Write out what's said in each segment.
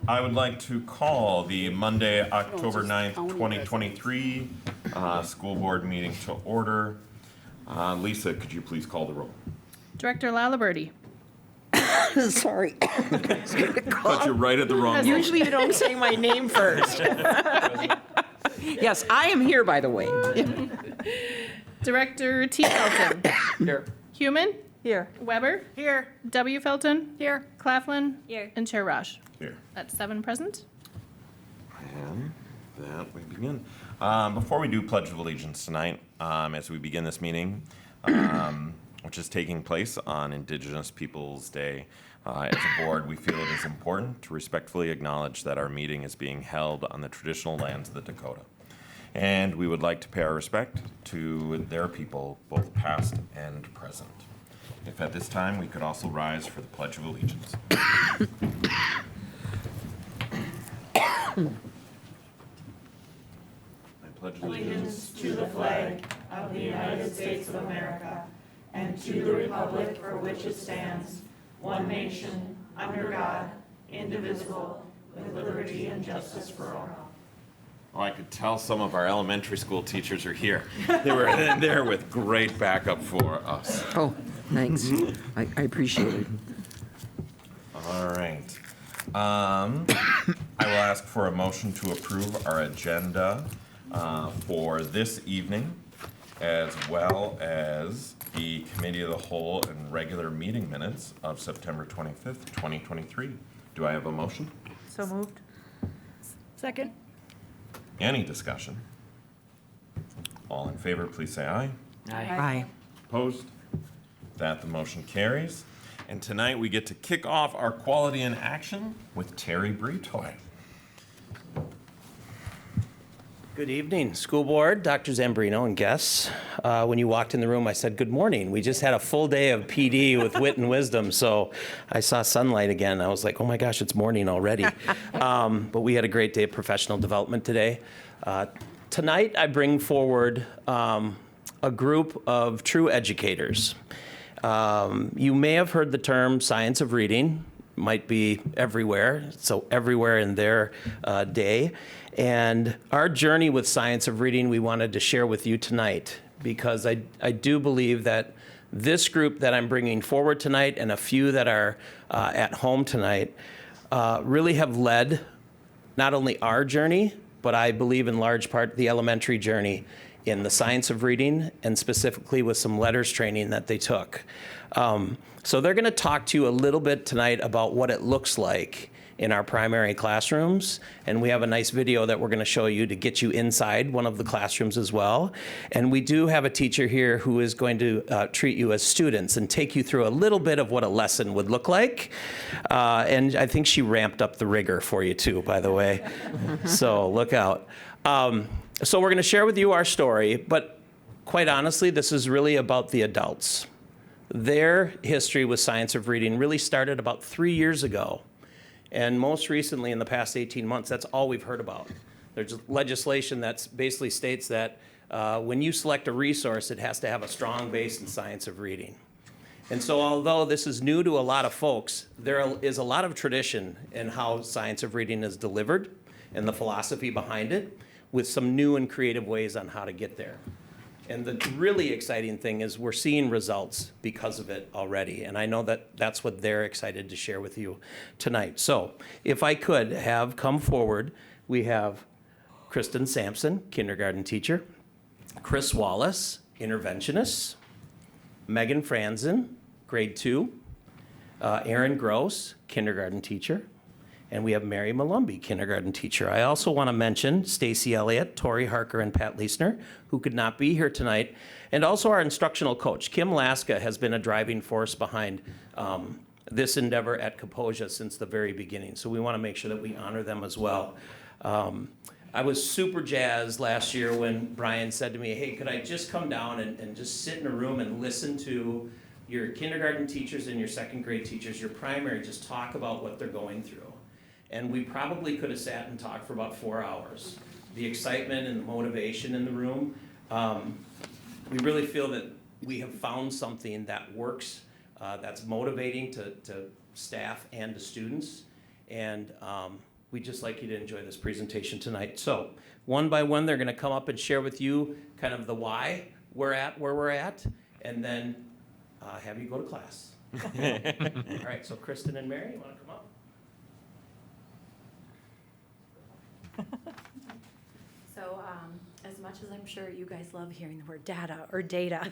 I would like to call the Monday, October 9th, 2023 school board meeting to order. Lisa, could you please call the roll? Director Lalaberty. Sorry. But you're right at the wrong moment. Usually you don't say my name first. Yes, I am here, by the way. Director T. Felton. Here. Human. Here. Weber. Here. W. Felton. Here. Claflin. Here. And Chair Rosh. Here. That's 7 present. And that we begin. Before we do Pledge of Allegiance tonight, as we begin this meeting, which is taking place on Indigenous Peoples Day, as a board, we feel it is important to respectfully acknowledge that our meeting is being held on the traditional lands of the Dakota. And we would like to pay our respect to their people, both past and present. If at this time we could also rise for the Pledge of Allegiance. I pledge allegiance to the flag of the United States of America and to the republic for which it stands, one nation, under God, indivisible, with liberty and justice for all. Oh, I could tell some of our elementary school teachers are here. They were there with great backup for us. Oh, thanks. I appreciate it. All right. I will ask for a motion to approve our agenda for this evening, as well as the Committee of the Whole and regular meeting minutes of September 25th, 2023. Do I have a motion? So moved. Second. Any discussion? All in favor, please say aye. Aye. Opposed? That the motion carries. And tonight we get to kick off our Quality in Action with Terry Bretoy. Good evening, school board, Dr. Zambrino, and guests. When you walked in the room, I said, good morning. We just had a full day of PD with wit and wisdom, so I saw sunlight again. I was like, oh my gosh, it's morning already. But we had a great day of professional development today. Tonight, I bring forward a group of true educators. You may have heard the term science of reading, might be everywhere, so everywhere in their day. And our journey with science of reading we wanted to share with you tonight, because I do believe that this group that I'm bringing forward tonight and a few that are at home tonight really have led not only our journey, but I believe in large part the elementary journey in the science of reading, and specifically with some letters training that they took. So they're going to talk to you a little bit tonight about what it looks like in our primary classrooms, and we have a nice video that we're going to show you to get you inside one of the classrooms as well. And we do have a teacher here who is going to treat you as students and take you through a little bit of what a lesson would look like. And I think she ramped up the rigor for you too, by the way. So look out. So we're going to share with you our story, but quite honestly, this is really about the adults. Their history with science of reading really started about 3 years ago. And most recently, in the past 18 months, that's all we've heard about. There's legislation that basically states that when you select a resource, it has to have a strong base in science of reading. And so although this is new to a lot of folks, there is a lot of tradition in how science of reading is delivered and the philosophy behind it, with some new and creative ways on how to get there. And the really exciting thing is we're seeing results because of it already. And I know that that's what they're excited to share with you tonight. So if I could have come forward, we have Kristen Sampson, kindergarten teacher, Chris Wallace, interventionist, Megan Franzen, grade 2, Aaron Gross, kindergarten teacher, and we have Mary Malumbi, kindergarten teacher. I also want to mention Stacy Elliott, Tori Harker, and Pat Leisner, who could not be here tonight, and also our instructional coach. Kim Laska has been a driving force behind this endeavor at Kaposia since the very beginning, so we want to make sure that we honor them as well. I was super jazzed last year when Brian said to me, hey, could I just come down and just sit in a room and listen to your kindergarten teachers and your second grade teachers, your primary, just talk about what they're going through. And we probably could have sat and talked for about 4 hours. The excitement and the motivation in the room, we really feel that we have found something that works, that's motivating to staff and to students. And we'd just like you to enjoy this presentation tonight. So one by one, they're going to come up and share with you kind of the why we're at where we're at, and then have you go to class. All right, so Kristen and Mary, you want to come up? So, as much as I'm sure you guys love hearing the word data or data,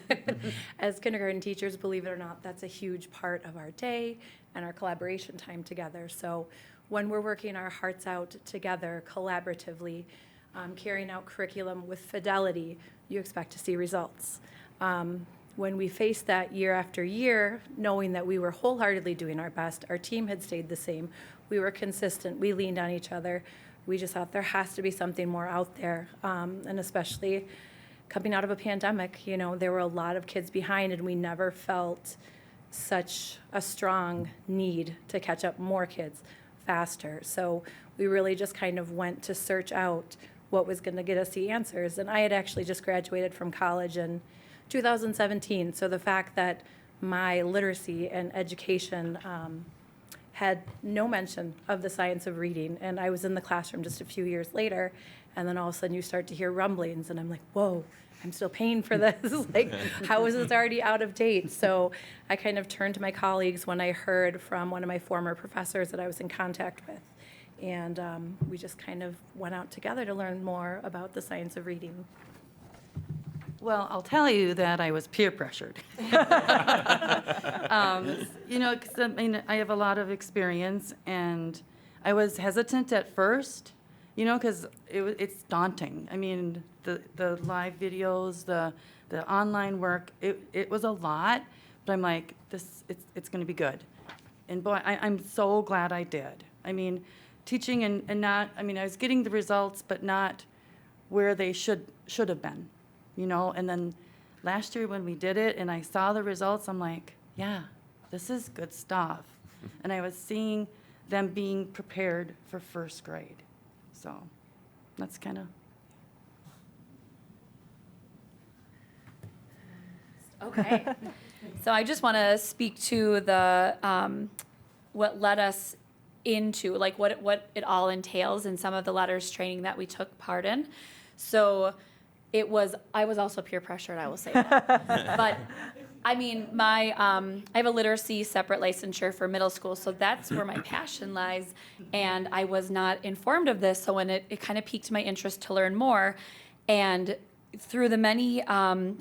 as kindergarten teachers, believe it or not, that's a huge part of our day and our collaboration time together. So, when we're working our hearts out together collaboratively, carrying out curriculum with fidelity, you expect to see results. When we faced that year after year, knowing that we were wholeheartedly doing our best, our team had stayed the same, we were consistent, we leaned on each other. We just thought there has to be something more out there, and especially coming out of a pandemic, you know, there were a lot of kids behind, and we never felt such a strong need to catch up more kids faster. So we really just kind of went to search out what was going to get us the answers. And I had actually just graduated from college in 2017, so the fact that my literacy and education had no mention of the science of reading, and I was in the classroom just a few years later, and then all of a sudden you start to hear rumblings, and I'm like, whoa, I'm still paying for this. Like, how is this already out of date? So I kind of turned to my colleagues when I heard from one of my former professors that I was in contact with, and we just kind of went out together to learn more about the science of reading. Well, I'll tell you that I was peer pressured. You know, 'cause, I mean, I have a lot of experience, and I was hesitant at first, you know, because it's daunting. I mean, the live videos, the online work, it was a lot, but I'm like, it's going to be good. And boy, I'm so glad I did. I mean, teaching and not, I mean, I was getting the results, but not where they should have been. You know, and then last year when we did it and I saw the results, I'm like, yeah, this is good stuff. And I was seeing them being prepared for first grade. So that's kind of. Okay. So I just want to speak to the what led us into, like what it all entails in some of the letters training that we took part in. So I was also peer pressured, I will say that. But I mean, I have a literacy separate licensure for middle school, so that's where my passion lies. And I was not informed of this, so when it kind of piqued my interest to learn more. And through the many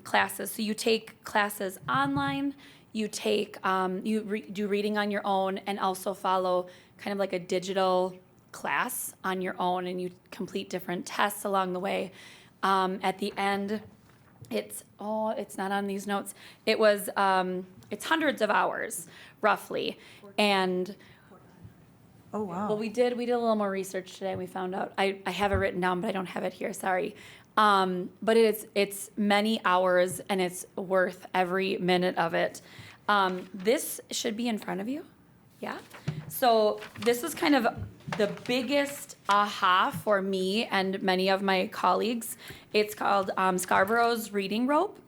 classes, so you take classes online, you take, do reading on your own, and also follow kind of like a digital class on your own, and you complete different tests along the way. At the end, it's not on these notes. It's hundreds of hours, roughly. And Oh, wow. well, we did a little more research today, and we found out, I have it written down, but I don't have it here, sorry. But it's many hours, and it's worth every minute of it. This should be in front of you. Yeah. So this is kind of the biggest aha for me and many of my colleagues. It's called Scarborough's Reading Rope.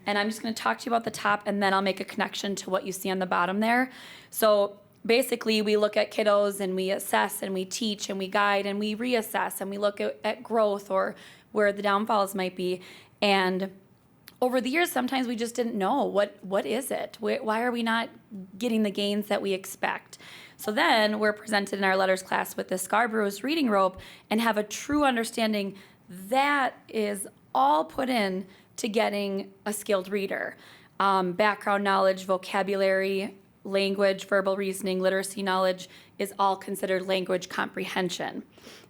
And I'm just going to talk to you about the top, and then I'll make a connection to what you see on the bottom there. So basically, we look at kiddos, and we assess, and we teach, and we guide, and we reassess, and we look at growth or where the downfalls might be. And over the years, sometimes we just didn't know what is it? Why are we not getting the gains that we expect? So then we're presented in our letters class with the Scarborough's Reading Rope and have a true understanding that is all put in to getting a skilled reader. Background knowledge, vocabulary, language, verbal reasoning, literacy knowledge is all considered language comprehension.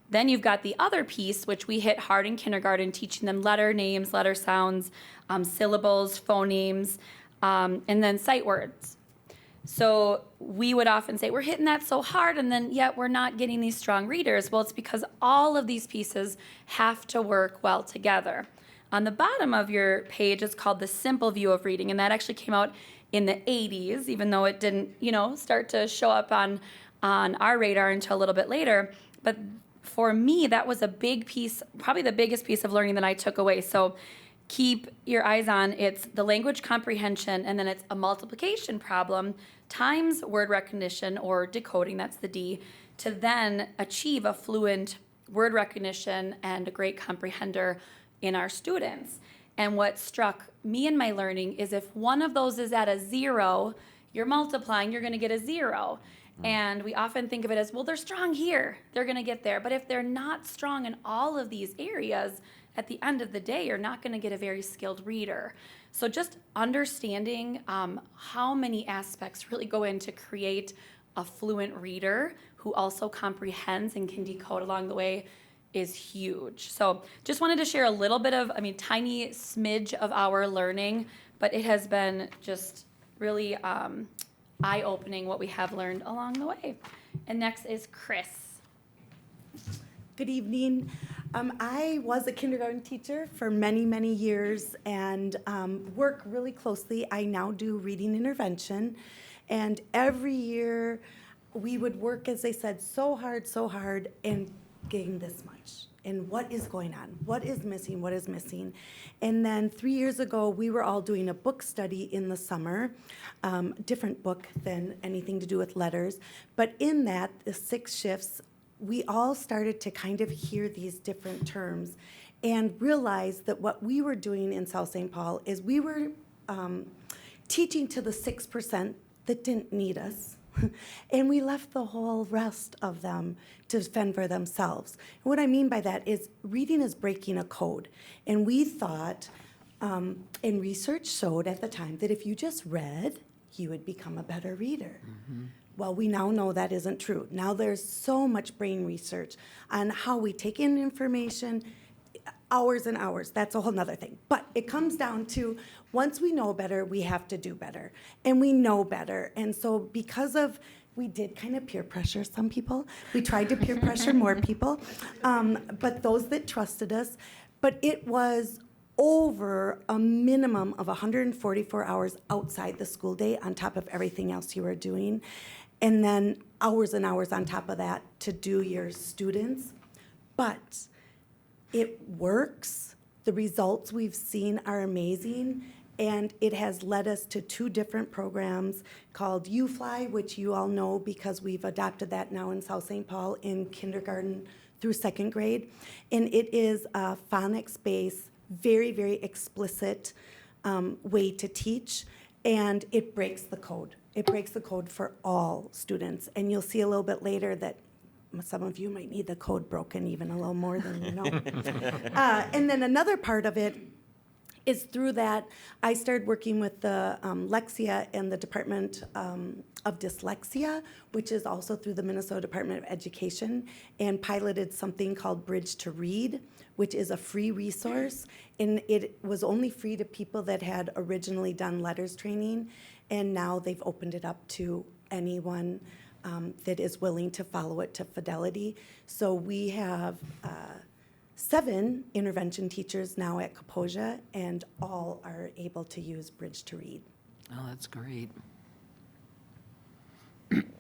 Then you've got the other piece, which we hit hard in kindergarten, teaching them letter names, letter sounds, syllables, phonemes, and then sight words. So we would often say, we're hitting that so hard, and then yet we're not getting these strong readers. Well, it's because all of these pieces have to work well together. On the bottom of your page, it's called the simple view of reading, and that actually came out in the 80s, even though it didn't, start to show up on our radar until a little bit later. But for me, that was a big piece, probably the biggest piece of learning that I took away. So keep your eyes on, it's the language comprehension, and then it's a multiplication problem times word recognition or decoding, that's the D, to then achieve a fluent word recognition and a great comprehender in our students. And what struck me in my learning is if one of those is at a 0, you're multiplying, you're going to get a 0. And we often think of it as, well, they're strong here, they're going to get there. But if they're not strong in all of these areas, at the end of the day, you're not going to get a very skilled reader. So just understanding how many aspects really go into create a fluent reader who also comprehends and can decode along the way is huge. So just wanted to share a little bit of, tiny smidge of our learning, but it has been just really eye-opening what we have learned along the way. And next is Chris. Good evening. I was a kindergarten teacher for many, many years and work really closely. I now do reading intervention. And every year we would work, as they said, so hard, and getting this much. And what is going on? What is missing? What is missing? And then 3 years ago, we were all doing a book study in the summer, different book than anything to do with letters. But in that, the 6 shifts, we all started to kind of hear these different terms and realize that what we were doing in South St. Paul is we were teaching to the 6% that didn't need us. And we left the whole rest of them to fend for themselves. And what I mean by that is reading is breaking a code. And we thought, and research showed at the time, that if you just read, you would become a better reader. Well, we now know that isn't true. Now there's so much brain research on how we take in information, hours and hours. That's a whole nother thing. But it comes down to once we know better, we have to do better. And we know better. And so because of, we did kind of peer pressure some people. We tried to peer pressure more people. But those that trusted us. But it was over a minimum of 144 hours outside the school day on top of everything else you were doing. And then hours and hours on top of that to do your students. But it works. The results we've seen are amazing. And it has led us to 2 different programs called UFly, which you all know because we've adopted that now in South St. Paul in kindergarten through 2nd grade. And it is a phonics-based, very, very explicit way to teach. And it breaks the code. It breaks the code for all students. And you'll see a little bit later that some of you might need the code broken even a little more than you know. And then another part of it is through that, I started working with the Lexia and the Department of Dyslexia, which is also through the Minnesota Department of Education, and piloted something called Bridge to Read, which is a free resource. And it was only free to people that had originally done letters training, and now they've opened it up to anyone that is willing to follow it to fidelity. So we have 7 intervention teachers now at Kaposia, and all are able to use Bridge to Read. Oh, that's great.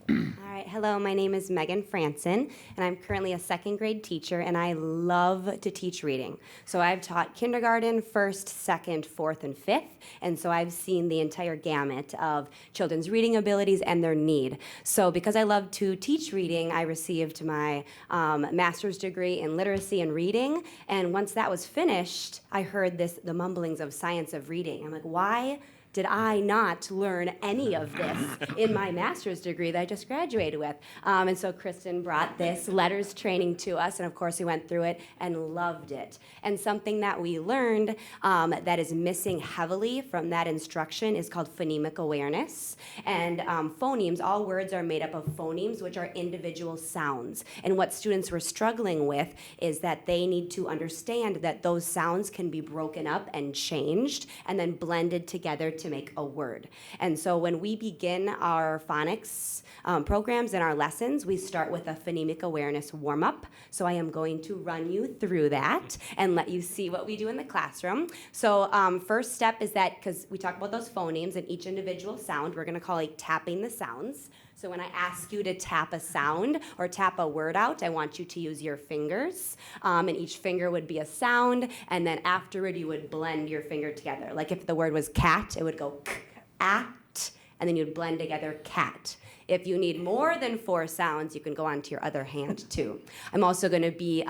All right, hello, my name is Megan Franson, and I'm currently a 2nd grade teacher, and I love to teach reading. So I've taught kindergarten, 1st, 2nd, 4th, and 5th, and so I've seen the entire gamut of children's reading abilities and their need. So because I love to teach reading, I received my master's degree in literacy and reading, and once that was finished, I heard the mumblings of science of reading. I'm like, why did I not learn any of this in my master's degree that I just graduated with? And so Kristen brought this letters training to us, and of course we went through it and loved it. And something that we learned that is missing heavily from that instruction is called phonemic awareness. And phonemes, all words are made up of phonemes, which are individual sounds. And what students were struggling with is that they need to understand that those sounds can be broken up and changed and then blended together to make a word. And so when we begin our phonics programs and our lessons, we start with a phonemic awareness warm-up. So I am going to run you through that and let you see what we do in the classroom. So first step is that, because we talk about those phonemes and each individual sound, we're going to call it tapping the sounds. So when I ask you to tap a sound or tap a word out, I want you to use your fingers. And each finger would be a sound, and then afterward you would blend your finger together. Like if the word was cat, it would go k, at, and then you'd blend together cat. If you need more than 4 sounds, you can go on to your other hand too. I'm also going to be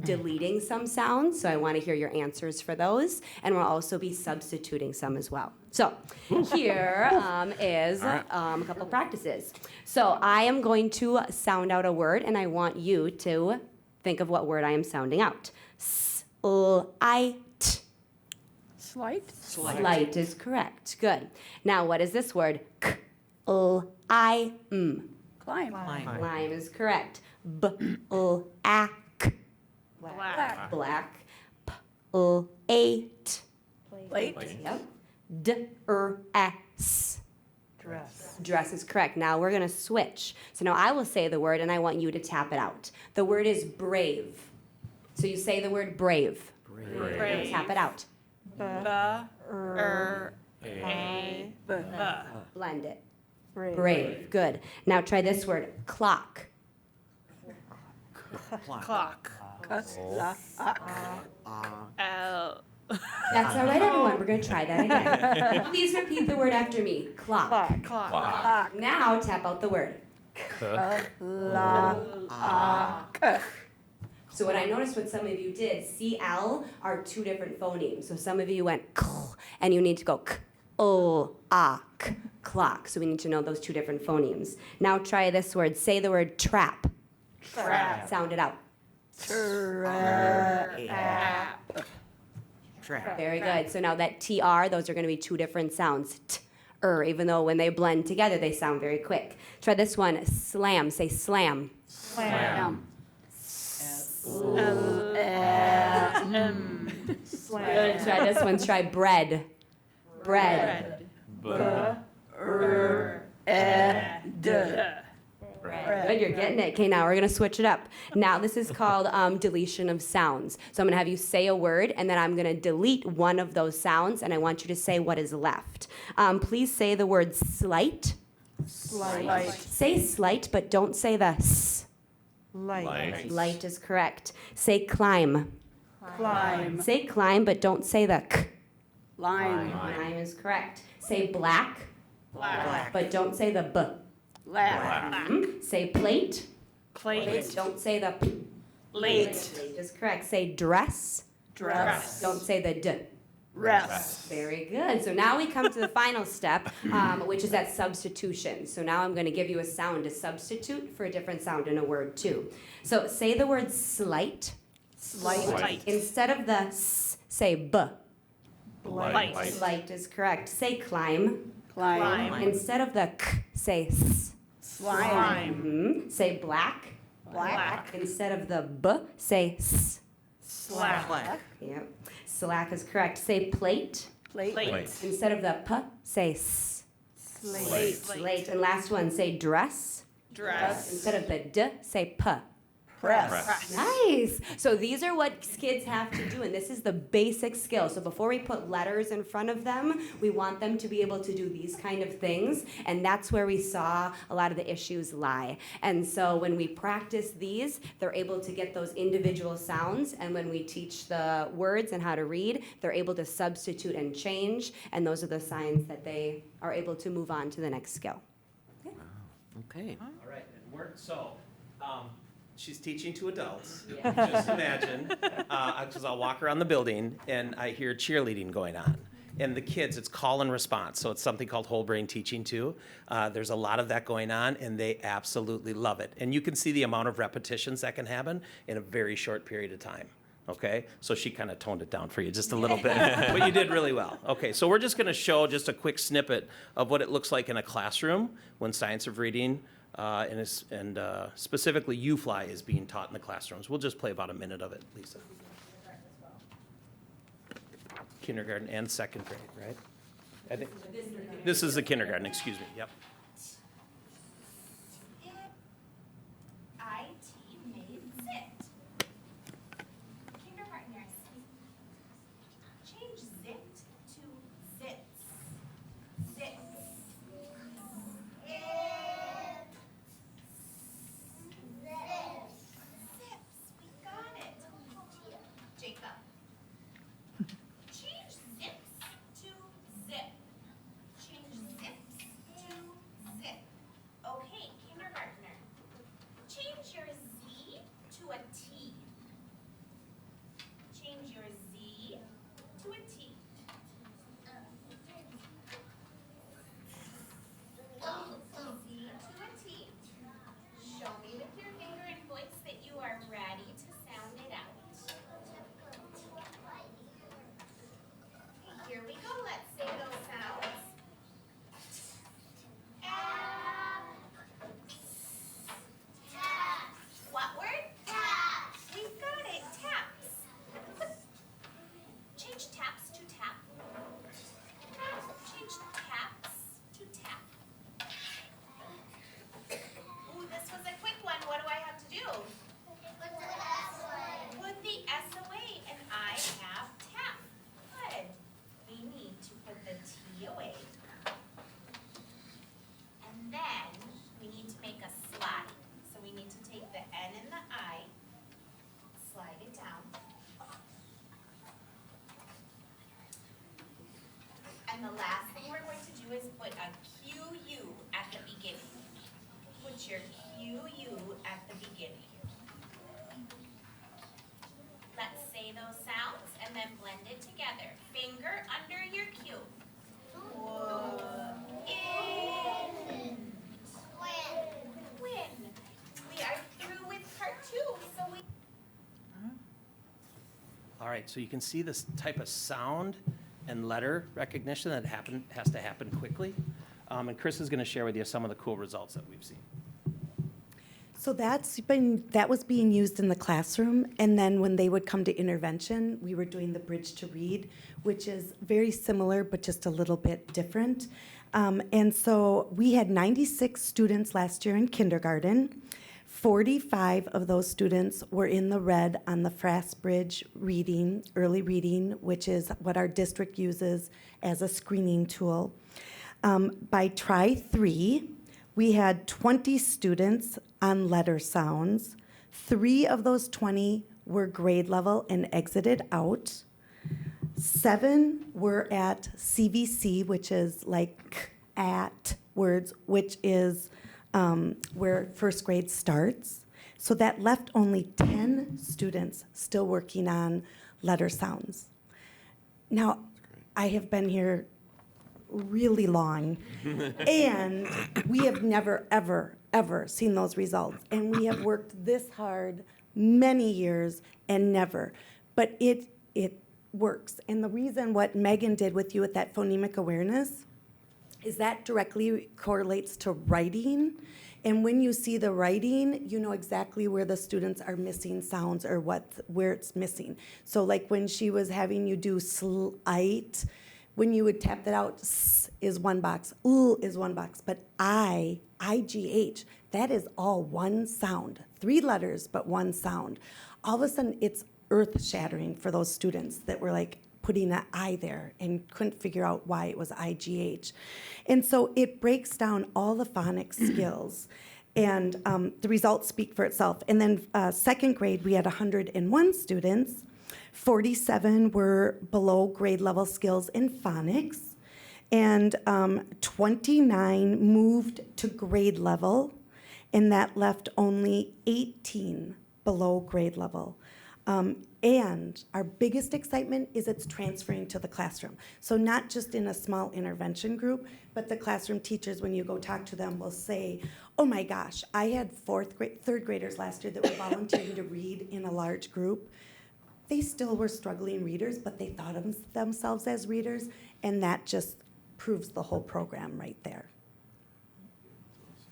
deleting some sounds, so I want to hear your answers for those, and we'll also be substituting some as well. So here is a couple practices. So I am going to sound out a word, and I want you to think of what word I am sounding out. Slight. Slight? Slight is correct. Good. Now, what is this word? Climb. Climb is correct. Black. Black. Plate. Plate? Yep. Dress. Dress is correct. Now we're going to switch. So now I will say the word and I want you to tap it out. The word is brave. So you say the word brave. Brave. Tap it out. Blend it. Brave. Good. Now try this word. Clock. Clock. L. That's all right, everyone. We're going to try that again. Please repeat the word after me. Clock. Clock. Now tap out the word. So what I noticed what some of you did, CL are 2 different phonemes. So some of you went k, and you need to go k, o, a, k, clock. So we need to know those 2 different phonemes. Now try this word. Say the word trap. Trap. Sound it out. Very good. So now that TR, those are going to be 2 different sounds. Even though when they blend together, they sound very quick. Try this one. Slam. Say slam. Slam. Good. Try this one. Try bread. Bread. Good, you're getting it. Okay, now we're going to switch it up. Now this is called deletion of sounds. So I'm going to have you say a word, and then I'm going to delete one of those sounds, and I want you to say what is left. Please say the word slight. Slight. Say slight, but don't say the s. Light. Light is correct. Say climb. Climb. Say climb, but don't say the k. Lime. Climb is correct. Say black, Black. but don't say the b. Black. Say plate. Plate. Don't say the p. Late. Plate is correct. Say dress. Dress. Don't say the d. Rest. Very good. So now we come to the final step, which is that substitution. So now I'm going to give you a sound to substitute for a different sound in a word too. So say the word slight. Slight. Instead of the s, say b. Light. Slight is correct. Say climb. Climb. Instead of the k, say s. Slime. Say black. Black. Instead of the b, say s. Slack. Yep. Slack is correct. Say plate. Plate. Instead of the p, say s. Slate. Slate. And last one, say dress. Dress. Instead of the d, say p. Press. Nice. So these are what kids have to do, and this is the basic skill. So before we put letters in front of them, we want them to be able to do these kind of things, and that's where we saw a lot of the issues lie. And so when we practice these, they're able to get those individual sounds, and when we teach the words and how to read, they're able to substitute and change, and those are the signs that they are able to move on to the next skill. Okay. All right. And she's teaching to adults. Just imagine, because I'll walk around the building and I hear cheerleading going on. And the kids, it's call and response. So it's something called whole brain teaching too. There's a lot of that going on and they absolutely love it. And you can see the amount of repetitions that can happen in a very short period of time. Okay, so she kind of toned it down for you just a little bit, but you did really well. Okay, so we're just going to show just a quick snippet of what it looks like in a classroom when science of reading and specifically U-Fly is being taught in the classrooms. We'll just play about a minute of it, Lisa. Kindergarten and 2nd grade, right? I think this is the kindergarten. Excuse me. Yep. IT made sit. Kindergartners, change zit to zits. Zits. Zips. We got it. Jacob. Change zips to zip. Change zips to And the last thing we're going to do is put a QU at the beginning. Put your QU at the beginning. Let's say those sounds and then blend it together. Finger under your Q. In. When. We are through with part 2, so we All right, so you can see this type of sound and letter recognition that has to happen quickly. And Chris is going to share with you some of the cool results that we've seen. So that was being used in the classroom, and then when they would come to intervention, we were doing the Bridge to Read, which is very similar but just a little bit different. And so we had 96 students last year in kindergarten. 45 of those students were in the red on the FRAS Bridge reading, early reading, which is what our district uses as a screening tool. By Try 3, we had 20 students on letter sounds. 3 of those 20 were grade level and exited out. 7 were at CVC, which is like at words, which is where first grade starts. So that left only 10 students still working on letter sounds. Now, I have been here really long, and we have never, ever, ever seen those results. And we have worked this hard many years and never. But it works. And the reason what Megan did with you with that phonemic awareness is that directly correlates to writing. And when you see the writing, you know exactly where the students are missing sounds or where it's missing. So like when she was having you do slight, when you would tap that out, S is one box, U is one box, but IGH, that is all one sound. 3 letters, but one sound. All of a sudden, it's earth-shattering for those students that were like putting an I there and couldn't figure out why it was IGH. And so it breaks down all the phonics skills, and the results speak for itself. And then second grade, we had 101 students. 47 were below grade level skills in phonics, and 29 moved to grade level, and that left only 18 below grade level. And our biggest excitement is it's transferring to the classroom. So not just in a small intervention group, but the classroom teachers, when you go talk to them, will say, oh my gosh, I had third graders last year that were volunteering to read in a large group. They still were struggling readers, but they thought of themselves as readers, and that just proves the whole program right there.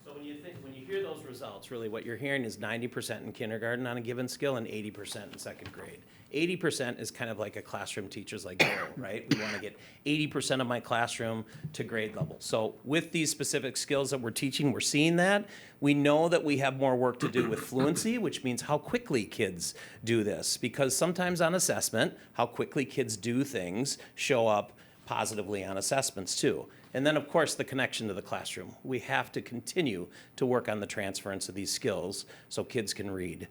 So when you hear those results, really what you're hearing is 90% in kindergarten on a given skill and 80% in second grade. 80% is kind of like a classroom teacher's like goal, right? We want to get 80% of my classroom to grade level. So with these specific skills that we're teaching, we're seeing that. We know that we have more work to do with fluency, which means how quickly kids do this. Because sometimes on assessment, how quickly kids do things show up positively on assessments too. And then, of course, the connection to the classroom. We have to continue to work on the transference of these skills so kids can read.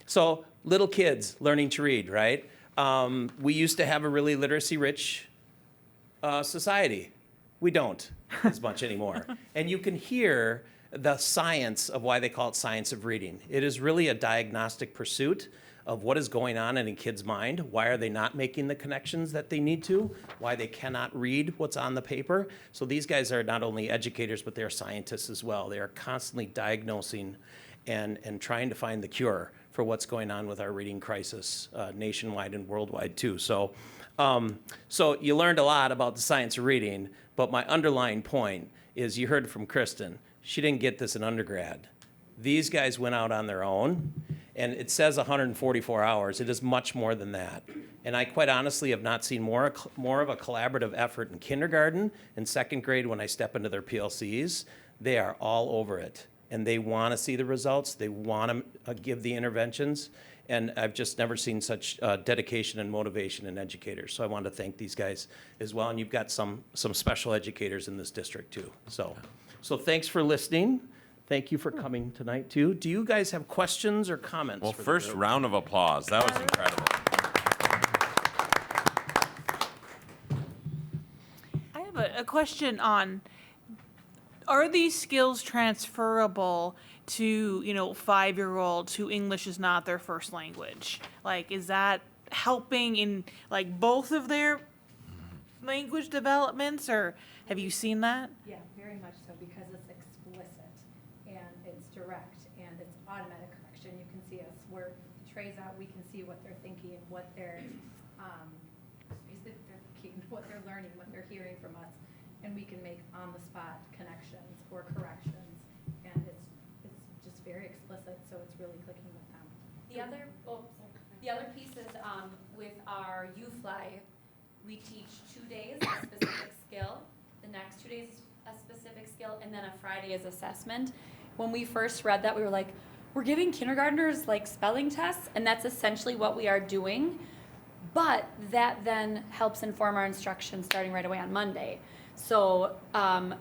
So little kids learning to read, right? We used to have a really literacy-rich society. We don't as much anymore. And you can hear the science of why they call it science of reading. It is really a diagnostic pursuit of what is going on in a kid's mind. Why are they not making the connections that they need to? Why they cannot read what's on the paper. So these guys are not only educators, but they're scientists as well. They are constantly diagnosing and trying to find the cure for what's going on with our reading crisis nationwide and worldwide too. So you learned a lot about the science of reading, but my underlying point is you heard from Kristen. She didn't get this in undergrad. These guys went out on their own, and it says 144 hours. It is much more than that. And I quite honestly have not seen more of a collaborative effort in kindergarten and second grade when I step into their PLCs. They are all over it, and they want to see the results. They want to give the interventions, and I've just never seen such dedication and motivation in educators. So I want to thank these guys as well, and you've got some special educators in this district too. So thanks for listening. Thank you for coming tonight, too. Do you guys have questions or comments? Well, for the first group? round of applause. That was incredible. question on, are these skills transferable to, 5-year-olds who English is not their first language? Like, is that helping in, like, both of their language developments, or have you seen that? Yeah, very much so, because it's explicit, and it's direct, and it's automatic correction. You can see us, where Trey's out, we can see what they're thinking, what they're, what they're learning, what they're hearing from us, and we can make on-the-spot connections or corrections, and it's just very explicit, so it's really clicking with them. The other piece is, with our U-Fly, we teach 2 days a specific skill, the next 2 days a specific skill, and then a Friday is assessment. When we first read that, we were like, we're giving kindergartners like spelling tests, and that's essentially what we are doing. But that then helps inform our instruction starting right away on Monday. So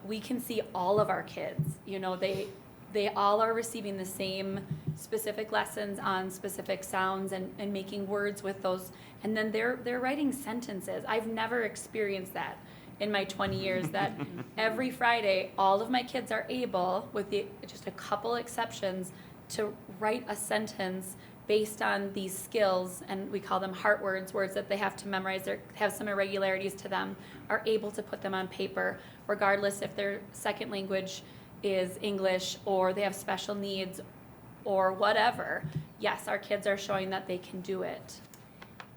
we can see all of our kids, they all are receiving the same specific lessons on specific sounds and making words with those. And then they're writing sentences. I've never experienced that in my 20 years, that every Friday, all of my kids are able, with just a couple exceptions, to write a sentence based on these skills, and we call them heart words, words that they have to memorize, or have some irregularities to them, are able to put them on paper, regardless if their second language is English or they have special needs or whatever. Yes, our kids are showing that they can do it.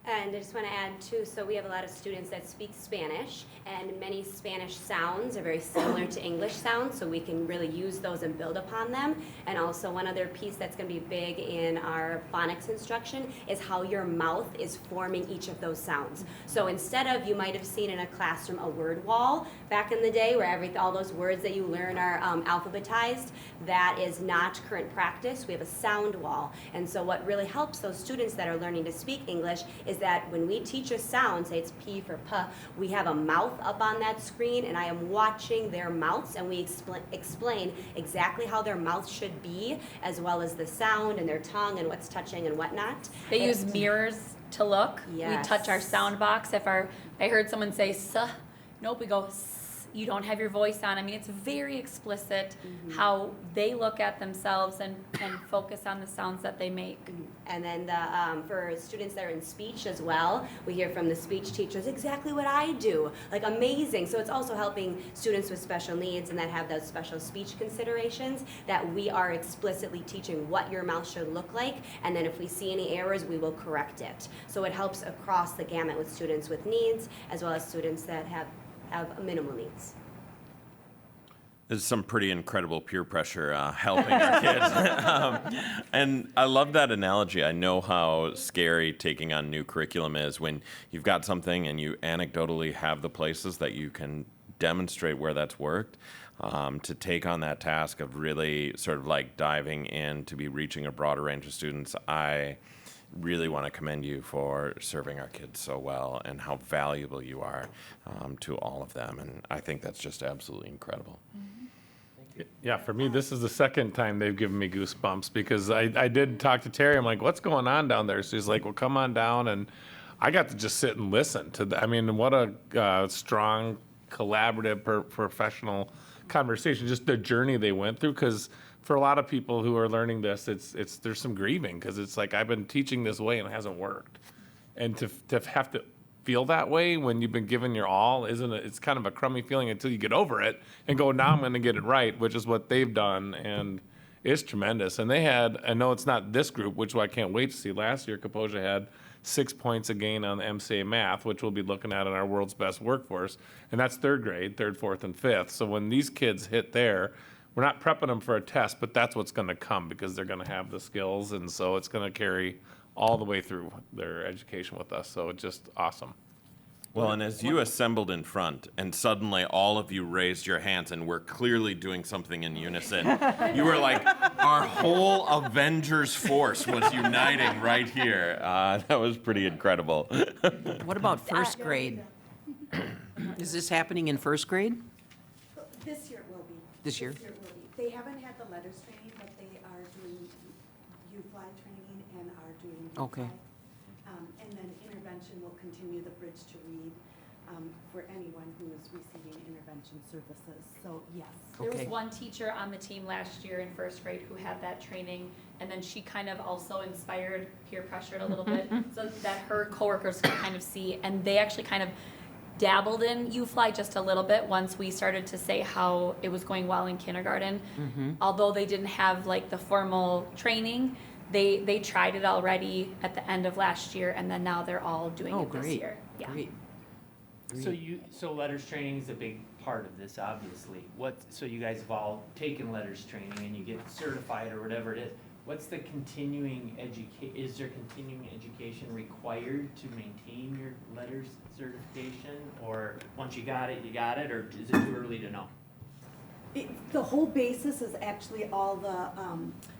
And I just want to add too, so we have a lot of students that speak Spanish, and many Spanish sounds are very similar to English sounds, so we can really use those and build upon them. And also one other piece that's going to be big in our phonics instruction is how your mouth is forming each of those sounds. So instead of, you might have seen in a classroom a word wall back in the day where all those words that you learn are alphabetized, that is not current practice. We have a sound wall. And so what really helps those students that are learning to speak English is that when we teach a sound, say it's P for P, we have a mouth up on that screen, and I am watching their mouths, and we explain exactly how their mouth should be, as well as the sound and their tongue and what's touching and whatnot. They use mirrors to look. Yes. We touch our sound box. I heard someone say "s," nope, we go "s." You don't have your voice on. I mean, it's very explicit how they look at themselves and focus on the sounds that they make. And then for students that are in speech as well, we hear from the speech teachers exactly what I do, like amazing. So it's also helping students with special needs and that have those special speech considerations, that we are explicitly teaching what your mouth should look like, and then if we see any errors, we will correct it. So it helps across the gamut with students with needs as well as students that have minimal needs. There's some pretty incredible peer pressure helping our kids. And I love that analogy. I know how scary taking on new curriculum is when you've got something and you anecdotally have the places that you can demonstrate where that's worked. To take on that task of really sort of like diving in to be reaching a broader range of students, I really want to commend you for serving our kids so well and how valuable you are to all of them. And I think that's just absolutely incredible. Yeah, for me, this is the second time they've given me goosebumps, because I did talk to Terry. I'm like, what's going on down there? So he's like, well, come on down. And I got to just sit and listen to I mean, what a strong, collaborative, professional conversation, just the journey they went through. Because for a lot of people who are learning this, there's some grieving, because it's like, I've been teaching this way and it hasn't worked. And to have to feel that way when you've been given your all, it's kind of a crummy feeling until you get over it and go, now I'm going to get it right, which is what they've done. And it's tremendous. And they had, I know it's not this group, which I can't wait to see. Last year, Kaposia had 6 points a gain on the MCA math, which we'll be looking at in our world's best workforce. And that's third grade, third, fourth, and fifth. So when these kids hit there, we're not prepping them for a test, but that's what's going to come, because they're going to have the skills. And so it's going to carry all the way through their education with us. So it's just awesome. Well, and as you assembled in front and suddenly all of you raised your hands and were clearly doing something in unison, you were like, our whole Avengers force was uniting right here. That was pretty incredible. What about first grade? Is this happening in first grade? This year it will be. This year? This year it will be. They haven't had the letters training, but they are doing U-Fly training and are doing U-Fly. Okay. And then intervention will continue the bridge to read. for anyone who is receiving intervention services. So yes. There was Okay. one teacher on the team last year in first grade who had that training, and then she kind of also inspired, peer pressured a little bit, so that her coworkers could kind of see, and they actually kind of dabbled in UFly just a little bit once we started to say how it was going well in kindergarten. Although they didn't have like the formal training, they tried it already at the end of last year, and then now they're all doing Oh, it this great, year. Yeah. great. So letters training is a big part of this, obviously. So you guys have all taken letters training and you get certified or whatever it is. What's the continuing is there continuing education required to maintain your letters certification? Or once you got it, or is it too early to know? The whole basis is actually all the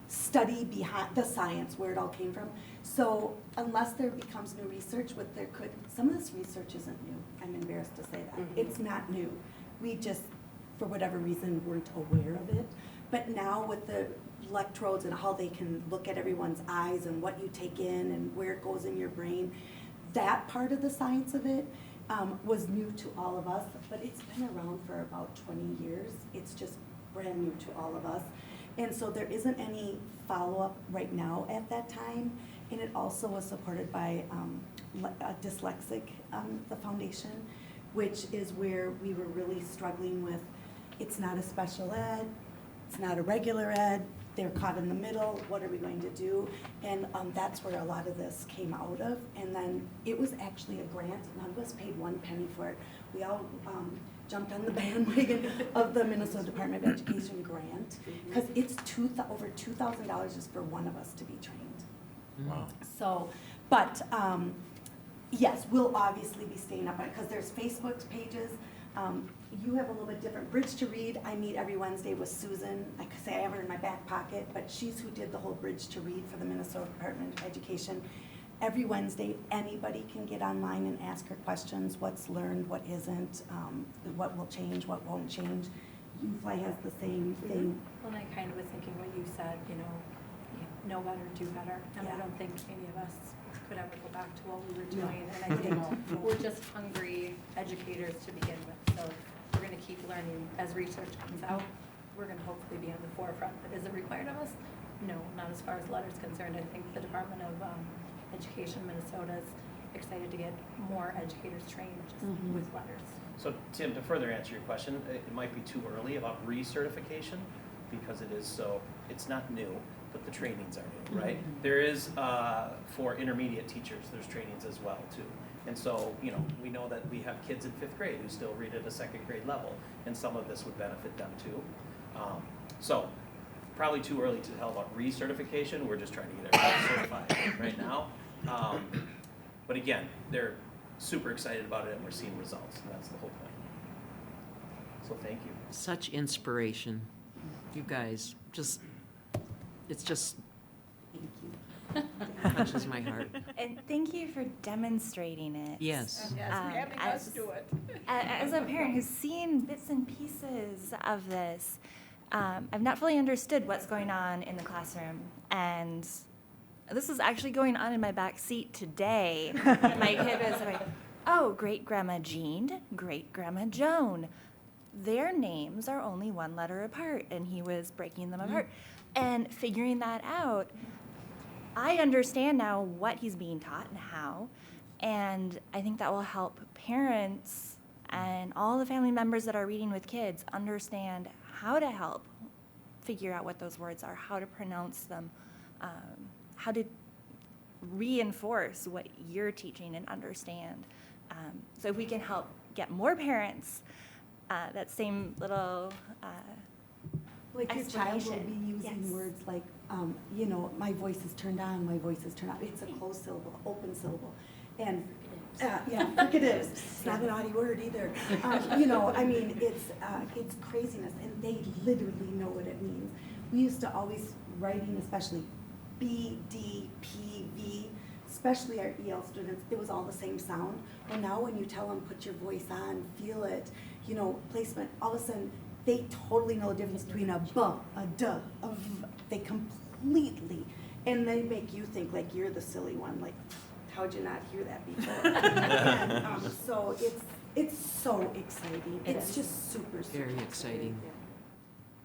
study behind the science, where it all came from. So unless there becomes new research, some of this research isn't new. I'm embarrassed to say that. It's not new. We just, for whatever reason, weren't aware of it. But now with the electrodes and how they can look at everyone's eyes and what you take in and where it goes in your brain, that part of the science of it was new to all of us, but it's been around for about 20 years. It's just brand new to all of us. And so there isn't any follow-up right now at that time. And it also was supported by Dyslexic, the foundation, which is where we were really struggling with, it's not a special ed, it's not a regular ed, they're caught in the middle, what are we going to do? And that's where a lot of this came out of. And then it was actually a grant, none of us paid 1 penny for it. We all jumped on the bandwagon of the Minnesota Department of Education grant, because it's over $2,000 just for one of us to be trained. Wow. So, but yes, we'll obviously be staying up on it, because there's Facebook pages. You have a little bit different. Bridge to Read, I meet every Wednesday with Susan. I could say I have her in my back pocket, but she's who did the whole Bridge to Read for the Minnesota Department of Education. Every Wednesday, anybody can get online and ask her questions, what's learned, what isn't, what will change, what won't change. UFly has the same thing. Well, and I kind of was thinking what you said, know better, do better. And I don't think any of us could ever go back to what we were doing. And I think we're just hungry educators to begin with. So we're going to keep learning as research comes out. We're going to hopefully be on the forefront. But is it required of us? No, not as far as letters concerned. I think the Department of Education Minnesota is excited to get more educators trained just with letters. So Tim, to further answer your question, it might be too early about recertification because it's not new, but the trainings are new, right? There is, for intermediate teachers, there's trainings as well too. And so, we know that we have kids in 5th grade who still read at a 2nd grade level, and some of this would benefit them too. So probably too early to tell about recertification. We're just trying to get everybody certified right now. But again, they're super excited about it and we're seeing results, and that's the whole point. So thank you. Such inspiration. You guys, it's just touches my heart. And thank you for demonstrating it. Yes. Having us do it. As a parent who's seen bits and pieces of this, I've not fully understood what's going on in the classroom. And this is actually going on in my back seat today. My kid was like, oh, great-grandma Jean, great-grandma Joan. Their names are only 1 letter apart, and he was breaking them apart. And figuring that out, I understand now what he's being taught and how, and I think that will help parents and all the family members that are reading with kids understand how to help figure out what those words are, how to pronounce them, how to reinforce what you're teaching and understand. So if we can help get more parents that same little Like your child will be explanation. using Yes. words like, my voice is turned on, my voice is turned off. It's a closed syllable, open syllable. And, fricatives. It's not an naughty word either. It's craziness, and they literally know what it means. We used to always, writing especially, B, D, P, V, especially our EL students, it was all the same sound. Well, now when you tell them, put your voice on, feel it, placement, all of a sudden, they totally know the difference between a b, a d, a v. They completely, and they make you think like you're the silly one, like, how'd you not hear that before? And, so It's so exciting. It's just super, super Very exciting.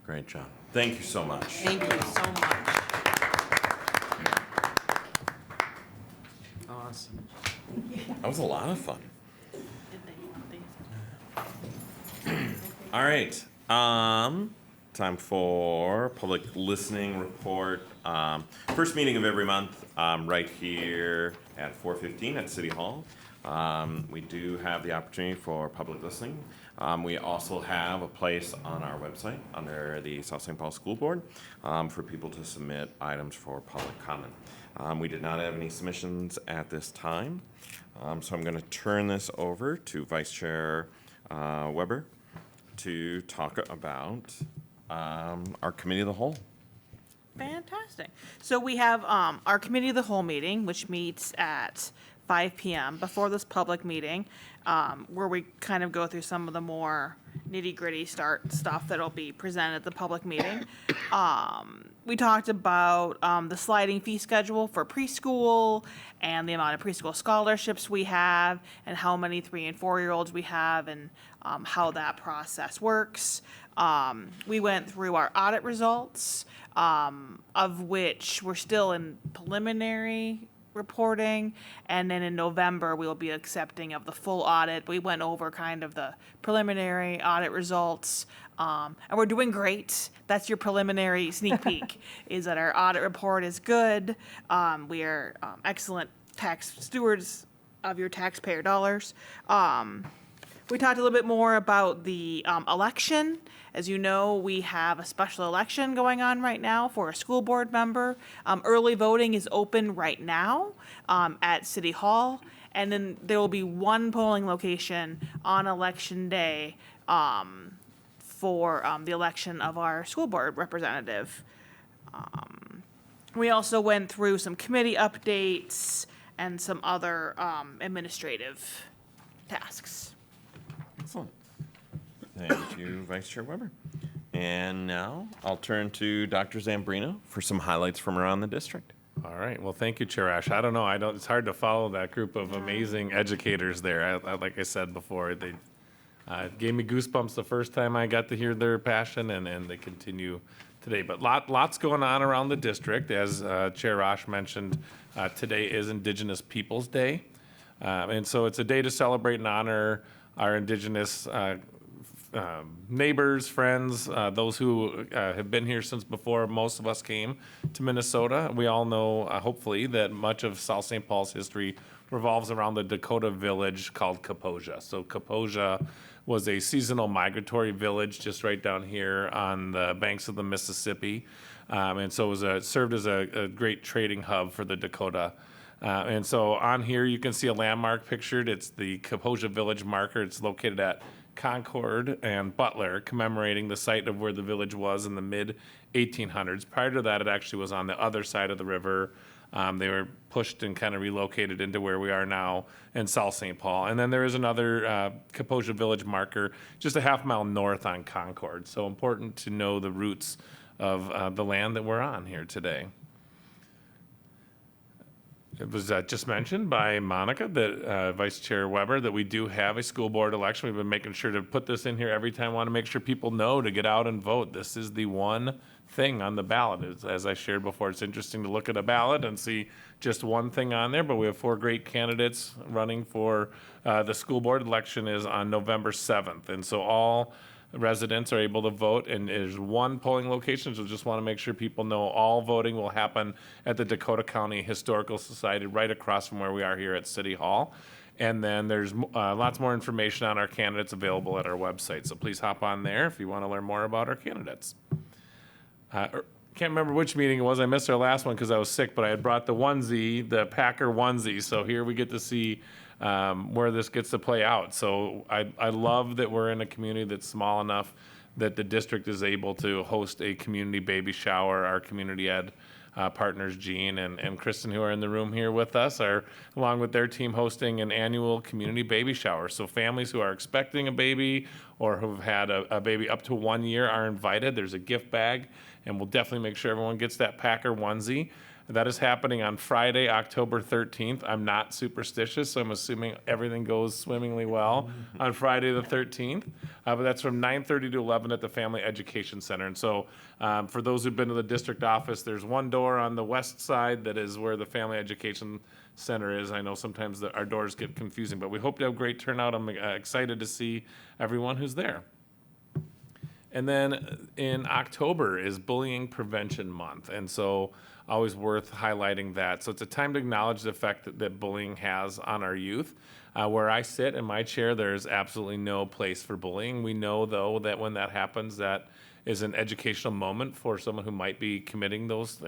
Great job. Thank you so much. Thank you so much. Awesome. That was a lot of fun. All right. Time for public listening report. First meeting of every month, right here at 4:15 at City Hall. We do have the opportunity for public listening. We also have a place on our website under the South St. Paul School Board for people to submit items for public comment. We did not have any submissions at this time, so I'm going to turn this over to Vice Chair Weber to talk about our committee of the whole. Fantastic. So we have our Committee of the Whole meeting, which meets at 5 p.m. before this public meeting, where we kind of go through some of the more nitty-gritty stuff that'll be presented at the public meeting. We talked about the sliding fee schedule for preschool and the amount of preschool scholarships we have and how many 3- and 4-year-olds we have and how that process works. We went through our audit results, of which we're still in preliminary reporting, and then in November we will be accepting of the full audit. We went over kind of the preliminary audit results, and we're doing great. That's your preliminary sneak peek, is that our audit report is good. We are excellent tax stewards of your taxpayer dollars. We talked a little bit more about the election. As you know, we have a special election going on right now for a school board member. Early voting is open right now at City Hall, and then there will be one polling location on election day for the election of our school board representative. We also went through some committee updates and some other administrative tasks. Excellent. Thank you, Vice Chair Weber. And now I'll turn to Dr. Zambrino for some highlights from around the district. All right. Well, thank you, Chair Ash. I don't know. It's hard to follow that group of amazing educators there. Like I said before, they gave me goosebumps the first time I got to hear their passion, and they continue today. But lots going on around the district. As Chair Ash mentioned, today is Indigenous Peoples Day. And so it's a day to celebrate and honor our Indigenous neighbors, friends, those who have been here since before most of us came to Minnesota. We all know, hopefully, that much of South St. Paul's history revolves around the Dakota village called Kaposia. So Kaposia was a seasonal migratory village just right down here on the banks of the Mississippi. And so it served as a great trading hub for the Dakota. And so on here, you can see a landmark pictured. It's the Kaposia Village marker. It's located at Concord and Butler, commemorating the site of where the village was in the mid-1800s. Prior to that, it actually was on the other side of the river. They were pushed and kind of relocated into where we are now in South St. Paul. And then there is another Kaposia Village marker just a half mile north on Concord. So important to know the roots of the land that we're on here today. It was just mentioned by Monica, that Vice Chair Weber, that we do have a school board election. We've been making sure to put this in here every time. Want to make sure people know to get out and vote. This is the one thing on the ballot. As I shared before, it's interesting to look at a ballot and see just one thing on there, but we have 4 great candidates running for the school board. Election is on November 7th, and so all residents are able to vote, and there's one polling location, so just want to make sure people know all voting will happen at the Dakota County Historical Society right across from where we are here at City Hall. And then there's lots more information on our candidates available at our website, so please hop on there if you want to learn more about our candidates. Can't remember which meeting it was. I missed our last one because I was sick, but I had brought the onesie, the Packer onesie, so here we get to see where this gets to play out. So I love that we're in a community that's small enough that the district is able to host a community baby shower. Our community ed partners, Jean and Kristen, who are in the room here with us, are, along with their team, hosting an annual community baby shower. So families who are expecting a baby or who've had a baby up to 1 year are invited. There's a gift bag, and we'll definitely make sure everyone gets that Packer onesie. That is happening on Friday, October 13th. I'm not superstitious, so I'm assuming everything goes swimmingly well on Friday the 13th. But that's from 9:30 to 11 at the Family Education Center. And so for those who've been to the district office, there's one door on the west side that is where the Family Education Center is. I know sometimes our doors get confusing, but we hope to have great turnout. I'm excited to see everyone who's there. And then in October is Bullying Prevention Month. And so always worth highlighting that. So it's a time to acknowledge the effect that bullying has on our youth. Where I sit in my chair, there's absolutely no place for bullying. We know, though, that when that happens, that is an educational moment for someone who might be committing those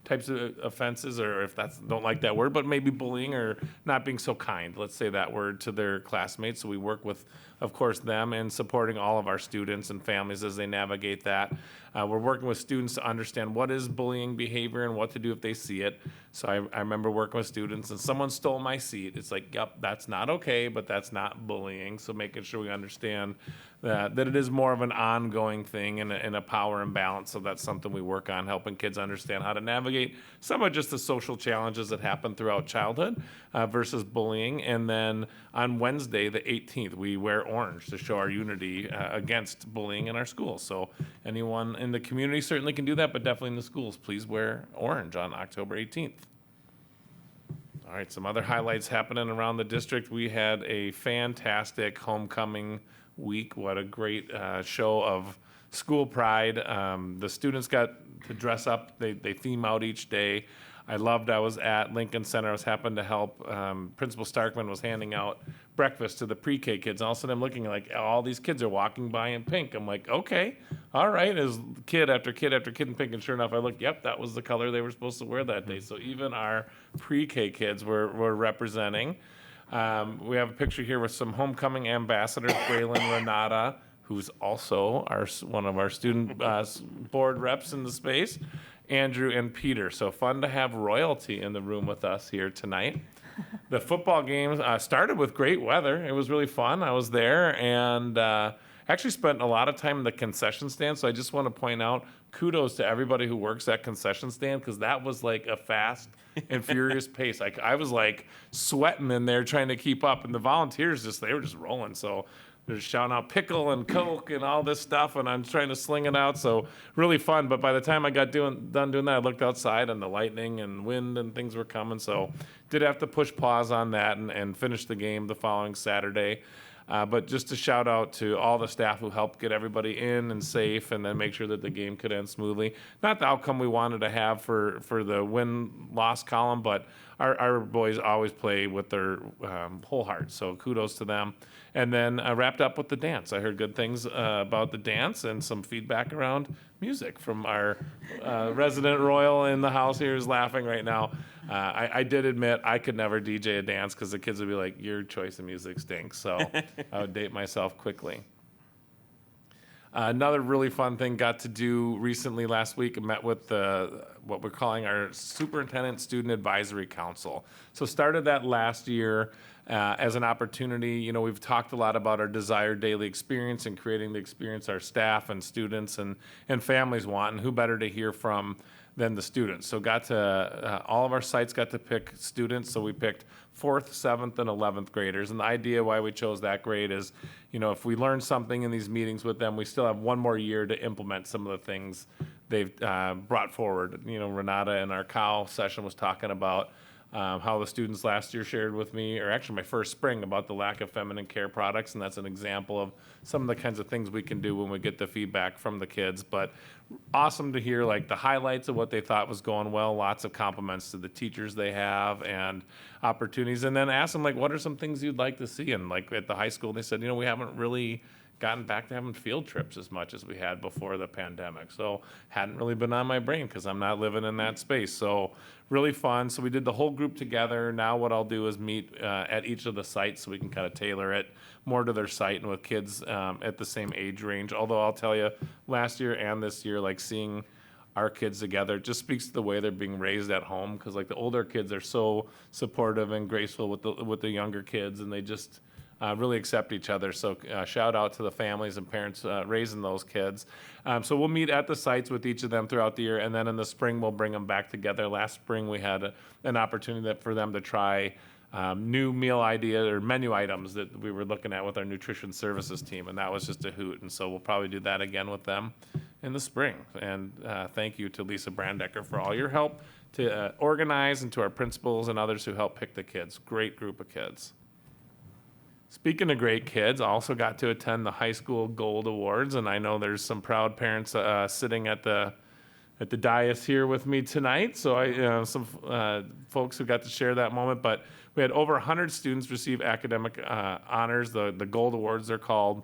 types of offenses, or if that's, don't like that word, but maybe bullying or not being so kind, let's say that word, to their classmates. So we work with, of course, them and supporting all of our students and families as they navigate that. We're working with students to understand what is bullying behavior and what to do if they see it. So I remember working with students and someone stole my seat. It's like, yep, that's not okay, but that's not bullying. So making sure we understand that it is more of an ongoing thing and a power imbalance. So that's something we work on, helping kids understand how to navigate some of just the social challenges that happen throughout childhood versus bullying. And then on Wednesday, the 18th, we wear orange to show our unity against bullying in our schools. So anyone in the community certainly can do that, but definitely in the schools, please wear orange on October 18th. All right, some other highlights happening around the district. We had a fantastic homecoming week. What a great show of school pride. The students got to dress up. They theme out each day. I was at Lincoln Center. I was happened to help. Principal Starkman was handing out breakfast to the pre-K kids. And all of a sudden I'm looking like all these kids are walking by in pink. I'm like, okay, all right. As kid after kid after kid in pink. And sure enough, I looked, yep, that was the color they were supposed to wear that day. So even our pre-K kids were representing. We have a picture here with some homecoming ambassadors, Braylon Renata, who's also one of our student board reps in the space, Andrew and Peter. So fun to have royalty in the room with us here tonight. The football game started with great weather. It was really fun. I was there and actually spent a lot of time in the concession stand. So I just want to point out kudos to everybody who works at concession stand, because that was like a fast and furious pace. I was like sweating in there trying to keep up, and the volunteers they were just rolling. So they're shouting out pickle and Coke and all this stuff, and I'm trying to sling it out. So really fun. But by the time I got done doing that, I looked outside and the lightning and wind and things were coming. So did have to push pause on that and finish the game the following Saturday. But just to shout out to all the staff who helped get everybody in and safe, and then make sure that the game could end smoothly. Not the outcome we wanted to have for the win-loss column, but our boys always play with their whole heart. So kudos to them. And then I wrapped up with the dance. I heard good things about the dance and some feedback around music from our resident royal in the house here who's laughing right now. I did admit I could never DJ a dance because the kids would be like, your choice of music stinks. So I would date myself quickly. Another really fun thing got to do recently last week, met with what we're calling our Superintendent Student Advisory Council. So started that last year as an opportunity. You know, we've talked a lot about our desired daily experience and creating the experience our staff and students and families want, and who better to hear from than the students. So got to, all of our sites got to pick students. So we picked 4th, 7th, and 11th graders. And the idea why we chose that grade is, you know, if we learn something in these meetings with them, we still have one more year to implement some of the things they've brought forward. You know, Renata in our cow session was talking about how the students last year shared with me, or actually my first spring, about the lack of feminine care products, and that's an example of some of the kinds of things we can do when we get the feedback from the kids. But awesome to hear like the highlights of what they thought was going well, lots of compliments to the teachers they have and opportunities, and then ask them like, what are some things you'd like to see? And like at the high school, they said, you know, we haven't really gotten back to having field trips as much as we had before the pandemic. So hadn't really been on my brain because I'm not living in that space. So really fun. So we did the whole group together. Now what I'll do is meet at each of the sites so we can kind of tailor it more to their site and with kids at the same age range. Although I'll tell you, last year and this year, like seeing our kids together just speaks to the way they're being raised at home, because like the older kids are so supportive and graceful with the younger kids, and they just really accept each other. So shout out to the families and parents raising those kids. So we'll meet at the sites with each of them throughout the year, and then in the spring we'll bring them back together. Last spring we had an opportunity for them to try new meal ideas or menu items that we were looking at with our nutrition services team, and that was just a hoot. And so we'll probably do that again with them in the spring. And thank you to Lisa Brandecker for all your help to organize, and to our principals and others who helped pick the kids. Great group of kids. Speaking of great kids, I also got to attend the high school Gold Awards, and I know there's some proud parents sitting at the dais here with me tonight. So some folks who got to share that moment, but we had over 100 students receive academic honors, the Gold Awards they're called,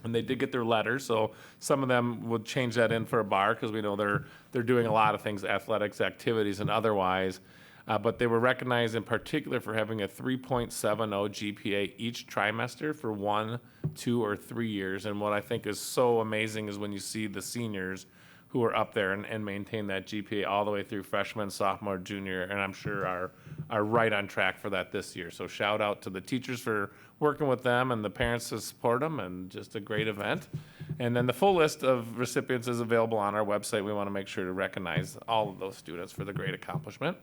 and they did get their letters. So some of them would change that in for a bar because we know they're doing a lot of things, athletics, activities, and otherwise. But they were recognized in particular for having a 3.70 GPA each trimester for 1, 2, or 3 years. And what I think is so amazing is when you see the seniors who are up there and maintain that GPA all the way through freshman, sophomore, junior, and I'm sure are right on track for that this year. So shout out to the teachers for working with them and the parents to support them, and just a great event. And then the full list of recipients is available on our website. We want to make sure to recognize all of those students for the great accomplishment.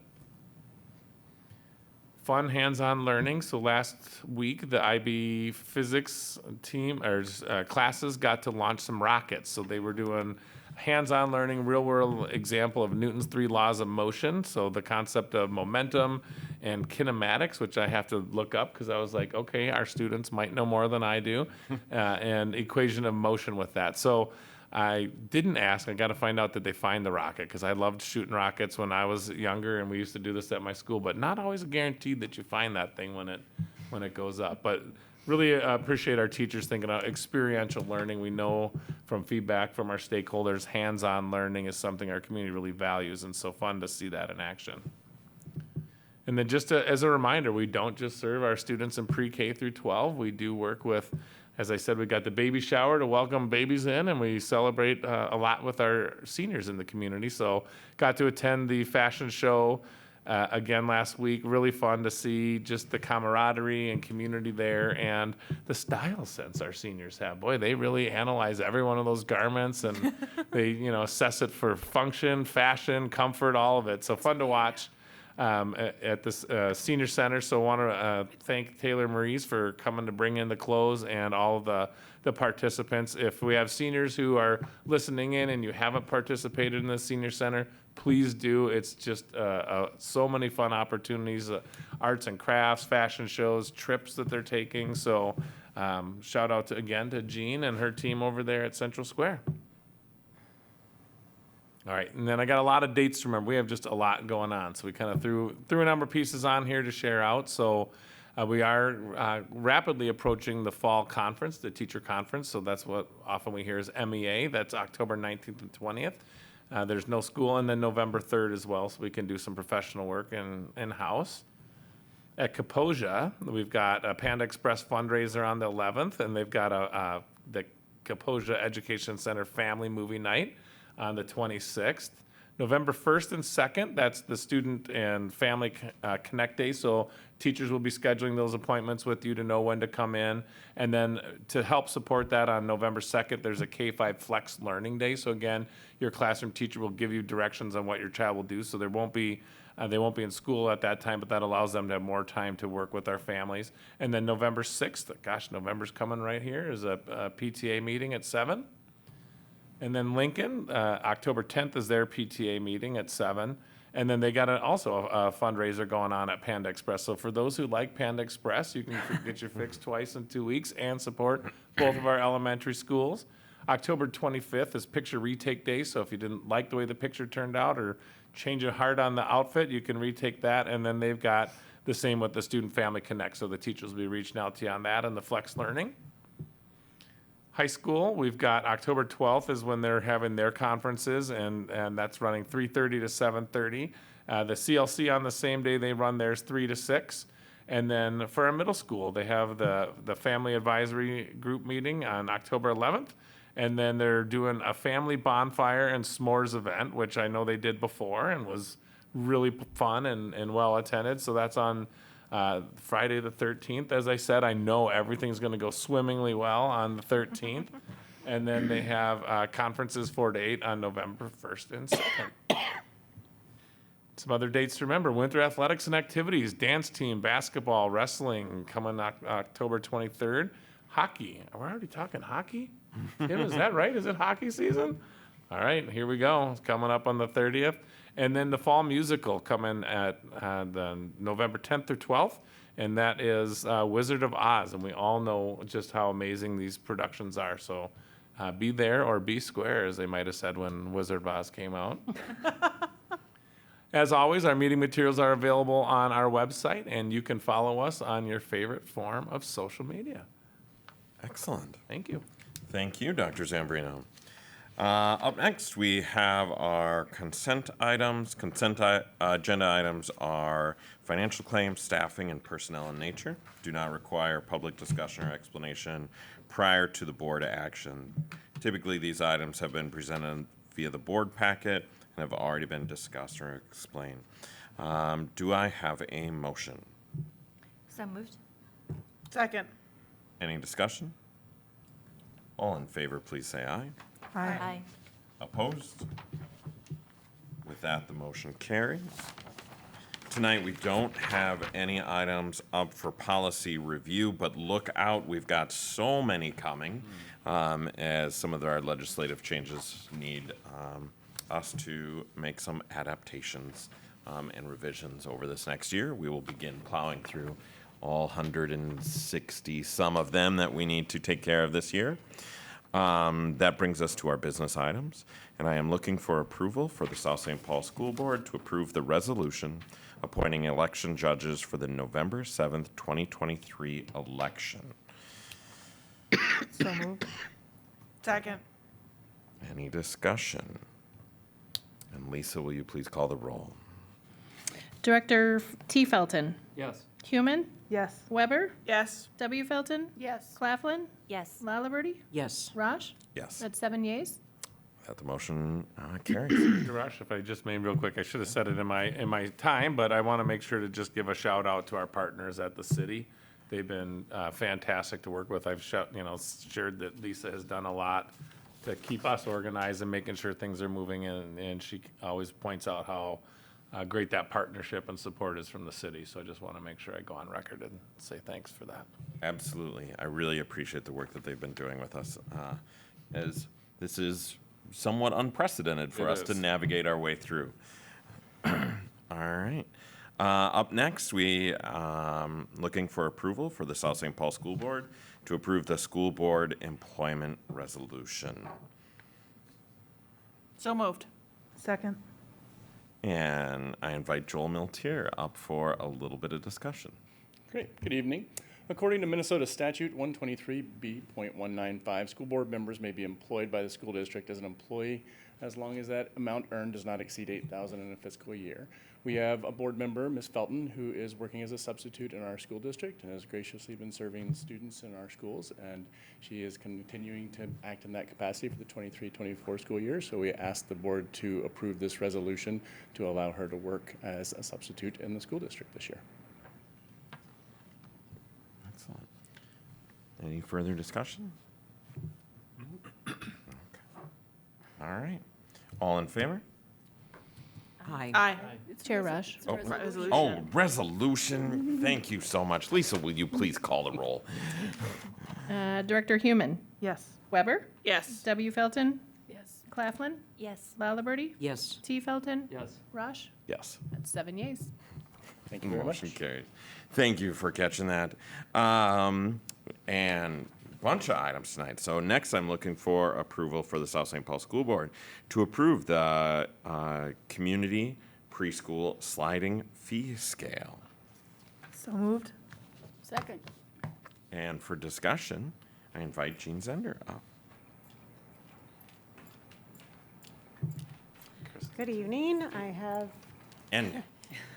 Fun hands-on learning. So last week, the IB physics team or classes got to launch some rockets. So they were doing hands-on learning, real-world example of Newton's 3 laws of motion. So the concept of momentum and kinematics, which I have to look up because I was like, okay, our students might know more than I do, and equation of motion with that. So I didn't ask. I got to find out that they find the rocket, because I loved shooting rockets when I was younger, and we used to do this at my school. But not always guaranteed that you find that thing when it goes up. But really appreciate our teachers thinking about experiential learning. We know from feedback from our stakeholders, hands-on learning is something our community really values, and so fun to see that in action. And then just as a reminder, we don't just serve our students in pre-K through 12. We do work with, as I said, we got the baby shower to welcome babies in, and we celebrate a lot with our seniors in the community. So got to attend the fashion show again last week. Really fun to see just the camaraderie and community there, and the style sense our seniors have. Boy, they really analyze every one of those garments, and they assess it for function, fashion, comfort, all of it. So fun to watch. At this senior center. So I want to thank Taylor Maurice for coming to bring in the clothes, and all of the participants. If we have seniors who are listening in and you haven't participated in the senior center, please do. It's just so many fun opportunities, arts and crafts, fashion shows, trips that they're taking. So shout out again to Jean and her team over there at Central Square. All right, and then I got a lot of dates to remember. We have just a lot going on, so we kind of threw a number of pieces on here to share out. So we are rapidly approaching the fall conference, the teacher conference. So that's what often we hear is MEA. That's October 19th and 20th. There's no school, and then November 3rd as well, so we can do some professional work in-house. At Kaposia, we've got a Panda Express fundraiser on the 11th, and they've got the Kaposia Education Center Family Movie Night on the 26th. November 1st and 2nd, that's the Student and Family Connect Day. So teachers will be scheduling those appointments with you to know when to come in. And then to help support that, on November 2nd, there's a K-5 Flex Learning Day. So again, your classroom teacher will give you directions on what your child will do. So they won't be in school at that time, but that allows them to have more time to work with our families. And then November 6th, gosh, November's coming right here, is a PTA meeting at 7. And then Lincoln, October 10th is their PTA meeting at 7. And then they got also a fundraiser going on at Panda Express. So for those who like Panda Express, you can get your fix twice in 2 weeks and support both of our elementary schools. October 25th is Picture Retake Day. So if you didn't like the way the picture turned out or change your heart on the outfit, you can retake that. And then they've got the same with the Student Family Connect. So the teachers will be reaching out to you on that and the Flex Learning. High school, we've got October 12th is when they're having their conferences, and that's running 3:30 to 7:30. The CLC on the same day they run theirs 3 to 6. And then for our middle school, they have the Family Advisory Group meeting on October 11th. And then they're doing a family bonfire and s'mores event, which I know they did before and was really fun and well attended. So that's on Friday the 13th, as I said, I know everything's going to go swimmingly well on the 13th. And then they have conferences 4 to 8 on November 1st and 2nd. Some other dates to remember: winter athletics and activities, dance team, basketball, wrestling, coming October 23rd. Hockey. We're already talking hockey? Tim, is that right? Is it hockey season? All right, here we go. It's coming up on the 30th. And then the fall musical coming at the November 10th through 12th. And that is Wizard of Oz. And we all know just how amazing these productions are. So be there or be square, as they might have said when Wizard of Oz came out. As always, our meeting materials are available on our website, and you can follow us on your favorite form of social media. Excellent. Thank you. Thank you, Dr. Zambrino. Up next, we have our consent items. Agenda items are financial claims, staffing, and personnel in nature. Do not require public discussion or explanation prior to the board action. Typically, these items have been presented via the board packet and have already been discussed or explained. Do I have a motion? So moved. Second. Any discussion? All in favor, please say aye. Aye. Opposed? With that, the motion carries. Tonight, we don't have any items up for policy review, but look out, we've got so many coming, as some of our legislative changes need us to make some adaptations and revisions over this next year. We will begin plowing through all 160 some of them that we need to take care of this year. That brings us to our business items, and I am looking for approval for the South St. Paul School Board to approve the resolution appointing election judges for the November 7th, 2023 election. So moved. Second. Any discussion? And Lisa, will you please call the roll? Director T. Felton. Yes. Human. Yes. Weber. Yes. W. Felton. Yes. Claflin. Yes. Laliberte. Yes. Raj. Yes. That's 7 yeas. That the motion carries. Rush, if I just may real quick, I should have said it in my time, but I want to make sure to just give a shout out to our partners at the city. They've been fantastic to work with. I've shared that Lisa has done a lot to keep us organized and making sure things are moving, and she always points out how great that partnership and support is from the city. So I just want to make sure I go on record and say thanks for that. Absolutely. I really appreciate the work that they've been doing with us, as this is somewhat unprecedented for It us to is. navigate our way through. All right. Up next, we looking for approval for the South St. Paul School Board to approve the school board employment resolution. So moved. Second. And I invite Joel Miltier up for a little bit of discussion. Great. Good evening. According to Minnesota Statute 123B.195, school board members may be employed by the school district as an employee as long as that amount earned does not exceed $8,000 in a fiscal year. We have a board member, Ms. Felton, who is working as a substitute in our school district and has graciously been serving students in our schools, and she is continuing to act in that capacity for the 23-24 school year. So we asked the board to approve this resolution to allow her to work as a substitute in the school district this year. Excellent. Any further discussion? Okay. All right. All in favor? Aye. Aye. Chair Raj. Resolution. Thank you so much. Lisa, will you please call the roll? Director Human. Yes. Weber. Yes. W. Felton. Yes. Claflin. Yes. Laliberte. Yes. T. Felton. Yes. Raj. Yes. That's 7 yeas. Thank you very much. Motion carried. Thank you for catching that. And bunch of items tonight. So next, I'm looking for approval for the South St. Paul School Board to approve the community preschool sliding fee scale. So moved. Second. And for discussion, I invite Jean Zender up. Good evening. I have And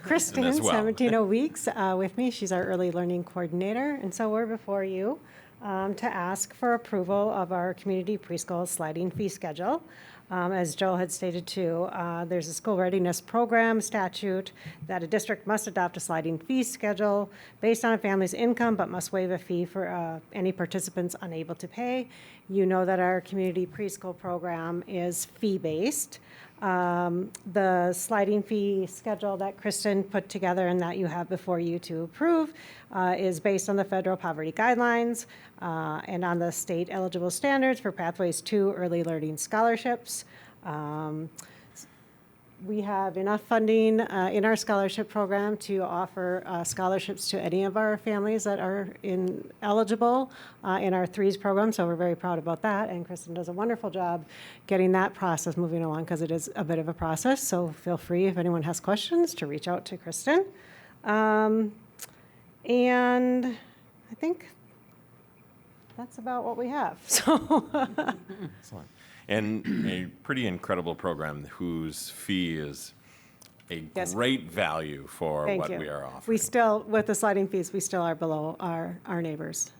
Kristen, as well. 17 Weeks, with me. She's our early learning coordinator. And so we're before you to ask for approval of our community preschool sliding fee schedule. As Joel had stated too, there's a school readiness program statute that a district must adopt a sliding fee schedule based on a family's income, but must waive a fee for any participants unable to pay. You know that our community preschool program is fee-based. The sliding fee schedule that Kristen put together and that you have before you to approve is based on the federal poverty guidelines and on the state eligible standards for pathways to early learning scholarships. We have enough funding in our scholarship program to offer scholarships to any of our families that are eligible in our threes program, so we're very proud about that. And Kristen does a wonderful job getting that process moving along because it is a bit of a process, so feel free if anyone has questions to reach out to Kristen. And I think that's about what we have. So Excellent. And a pretty incredible program whose fee is a Yes. great value for thank what you. we are offering. We still, with the sliding fees, we still are below our neighbors.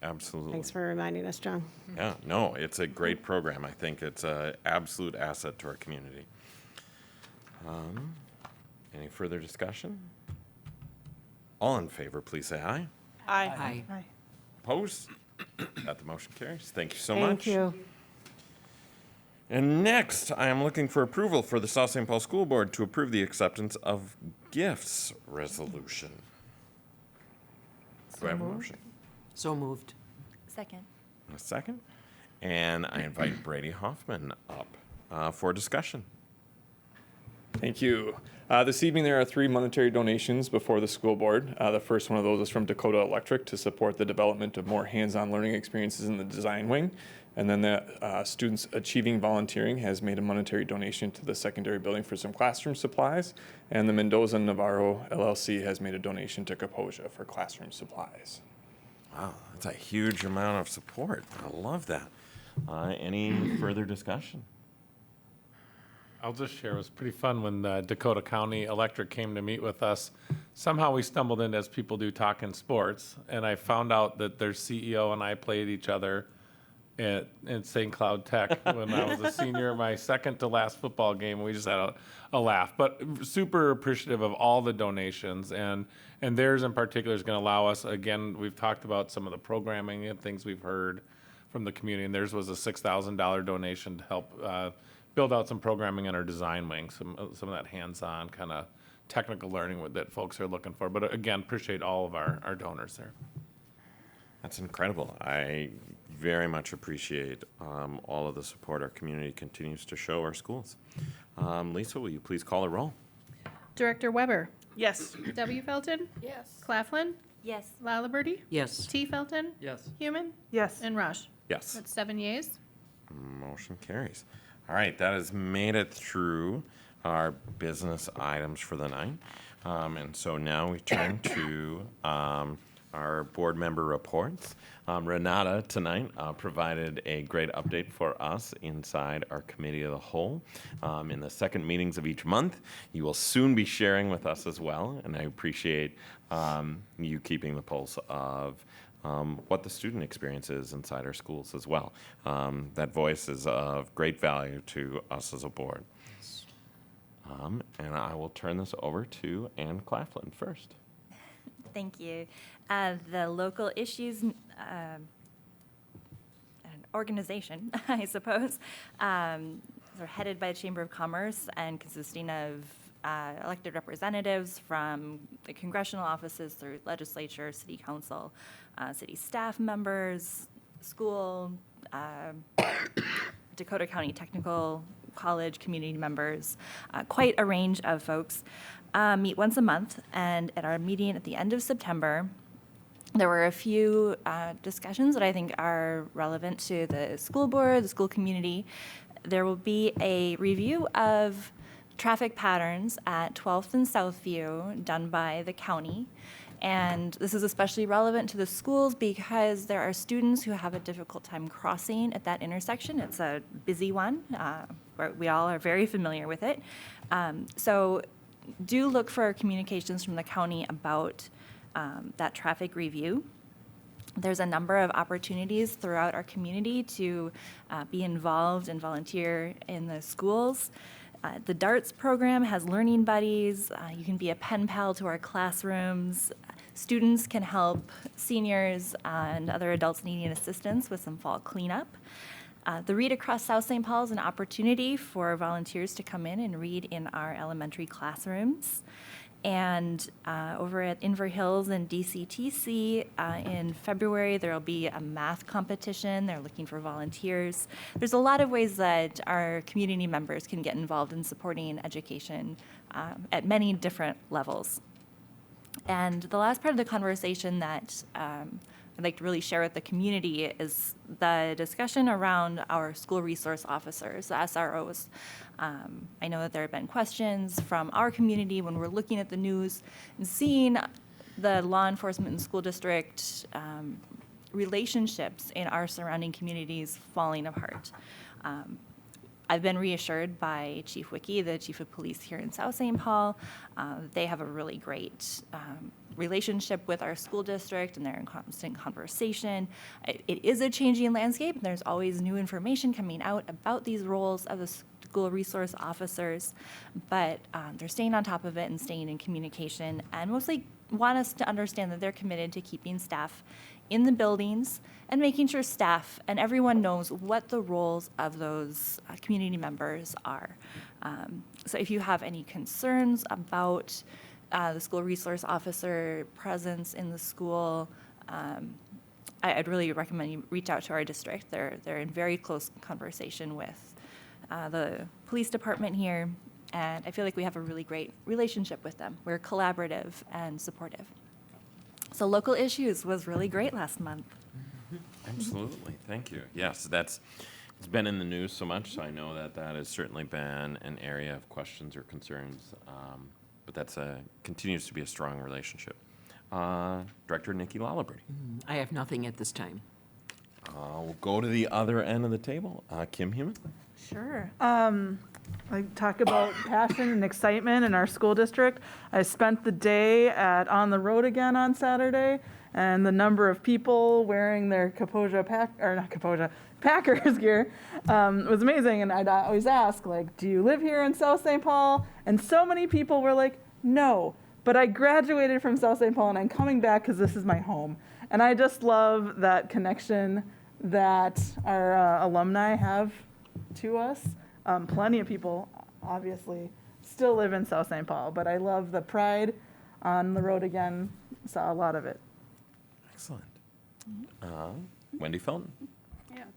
Absolutely. Thanks for reminding us, John. Yeah, no, it's a great program. I think it's an absolute asset to our community. Any further discussion? All in favor, please say aye. Aye. Opposed? That the motion carries. Thank you so much. Thank you. And next, I am looking for approval for the South St. Paul School Board to approve the acceptance of gifts resolution. Do I have a motion? So moved. Second. A second? And I invite Brady Hoffman up for discussion. Thank you. This evening, there are 3 monetary donations before the school board. The first one of those is from Dakota Electric to support the development of more hands-on learning experiences in the design wing. And then the Students Achieving Volunteering has made a monetary donation to the secondary building for some classroom supplies. And the Mendoza Navarro LLC has made a donation to Kaposia for classroom supplies. Wow, that's a huge amount of support. I love that. Any further discussion? I'll just share, it was pretty fun when Dakota County Electric came to meet with us. Somehow we stumbled in, as people do, talking sports, and I found out that their CEO and I played each other at St. Cloud Tech when I was a senior, my second to last football game. We just had a laugh, but super appreciative of all the donations, and theirs in particular is going to allow us, again, we've talked about some of the programming and things we've heard from the community, and theirs was a $6,000 donation to help build out some programming in our design wing, some of that hands-on kind of technical learning that folks are looking for. But again, appreciate all of our donors there. That's incredible. I very much appreciate all of the support our community continues to show our schools. Lisa, will you please call a roll? Director Weber. Yes. W. Felton. Yes. Claflin. Yes. Lalaberty. Yes. T. Felton. Yes. Human. Yes. And Rush. Yes. That's 7 yeas. Motion carries. All right, that has made it through our business items for the night. And so now we turn to our board member reports. Renata tonight provided a great update for us inside our committee of the whole. In the second meetings of each month, you will soon be sharing with us as well, and I appreciate you keeping the pulse of what the student experience is inside our schools as well. That voice is of great value to us as a board. And I will turn this over to Ann Claflin first. Thank you. The local issues organization, I suppose, are headed by the Chamber of Commerce and consisting of elected representatives from the congressional offices through legislature, city council, city staff members, school, Dakota County Technical College community members, quite a range of folks, meet once a month. And at our meeting at the end of September, there were a few discussions that I think are relevant to the school board, the school community. There will be a review of traffic patterns at 12th and Southview done by the county. And this is especially relevant to the schools because there are students who have a difficult time crossing at that intersection. It's a busy one. We all are very familiar with it. So do look for communications from the county about that traffic review. There's a number of opportunities throughout our community to be involved and volunteer in the schools. The DARTS program has learning buddies. You can be a pen pal to our classrooms. Students can help seniors and other adults needing assistance with some fall cleanup. The Read Across South St. Paul is an opportunity for volunteers to come in and read in our elementary classrooms. And over at Inver Hills and DCTC in February, there will be a math competition. They're looking for volunteers. There's a lot of ways that our community members can get involved in supporting education at many different levels. And the last part of the conversation that I'd like to really share with the community is the discussion around our school resource officers, the SROs. I know that there have been questions from our community when we're looking at the news and seeing the law enforcement and school district relationships in our surrounding communities falling apart. I've been reassured by Chief Wickie, the Chief of Police here in South St. Paul. They have a really great relationship with our school district, and they're in constant conversation. It is a changing landscape, and there's always new information coming out about these roles of the school resource officers, but they're staying on top of it and staying in communication, and mostly want us to understand that they're committed to keeping staff in the buildings and making sure staff and everyone knows what the roles of those community members are. So if you have any concerns about the school resource officer presence in the school, I'd really recommend you reach out to our district. They're in very close conversation with the police department here, and I feel like we have a really great relationship with them. We're collaborative and supportive. So local issues was really great last month. Absolutely, thank you. Yes, it's been in the news so much, so I know that has certainly been an area of questions or concerns, but that's continues to be a strong relationship. Director Nikki Lalabrady. I have nothing at this time. We'll go to the other end of the table. Kim Human. Sure. I talk about passion and excitement in our school district. I spent the day on the road again on Saturday, and the number of people wearing their Packers gear was amazing. And I'd always ask, like, do you live here in South St. Paul? And so many people were like, no, but I graduated from South St. Paul and I'm coming back because this is my home. And I just love that connection that our alumni have to us. Plenty of people, obviously, still live in South St. Paul, but I love the pride on the road again. Saw a lot of it. Excellent. Wendy Felton. Yes.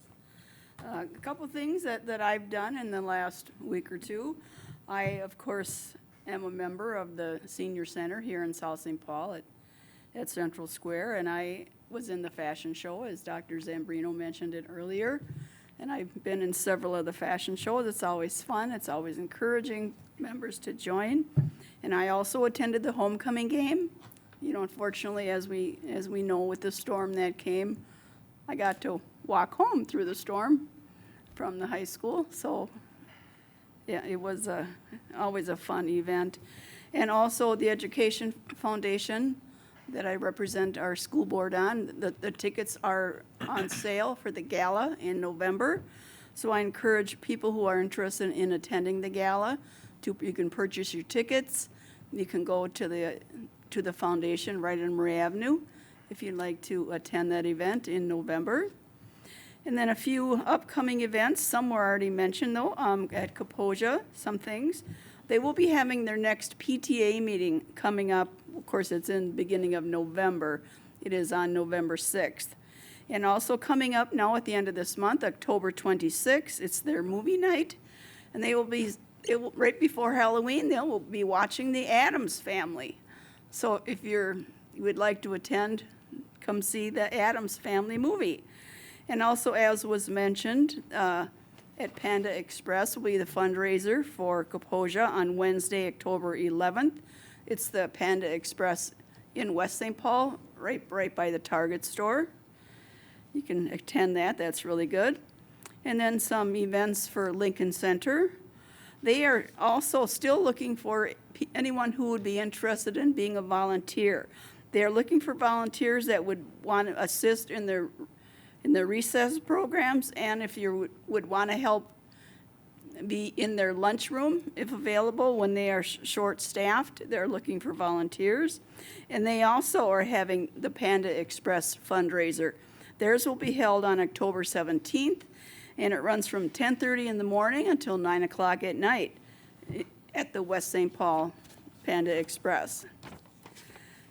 A couple things that I've done in the last week or two. I, of course, am a member of the Senior Center here in South St. Paul at Central Square, and I was in the fashion show, as Dr. Zambrino mentioned it earlier. And I've been in several of the fashion shows. It's always fun. It's always encouraging members to join. And I also attended the homecoming game. You know, unfortunately, as we know with the storm that came, I got to walk home through the storm from the high school. So, yeah, it was always a fun event. And also the Education Foundation that I represent our school board on. The tickets are on sale for the gala in November. So I encourage people who are interested in attending the gala you can purchase your tickets. You can go to the foundation right on Murray Avenue if you'd like to attend that event in November. And then a few upcoming events. Some were already mentioned though, at Kaposia, some things. They will be having their next PTA meeting coming up. Of course, it's in the beginning of November. It is on November 6th. And also coming up now at the end of this month, October 26th, it's their movie night. And right before Halloween, they will be watching The Addams Family. So if you would like to attend, come see the Addams Family movie. And also, as was mentioned, at Panda Express will be the fundraiser for Kaposia on Wednesday, October 11th. It's the Panda Express in West St. Paul, right by the Target store. You can attend that. That's really good. And then some events for Lincoln Center. They are also still looking for anyone who would be interested in being a volunteer. They're looking for volunteers that would want to assist in their recess programs, and if you would want to help be in their lunchroom, if available, when they are short-staffed. They're looking for volunteers. And they also are having the Panda Express fundraiser. Theirs will be held on October 17th, and it runs from 10:30 in the morning until 9 o'clock at night at the West St. Paul Panda Express.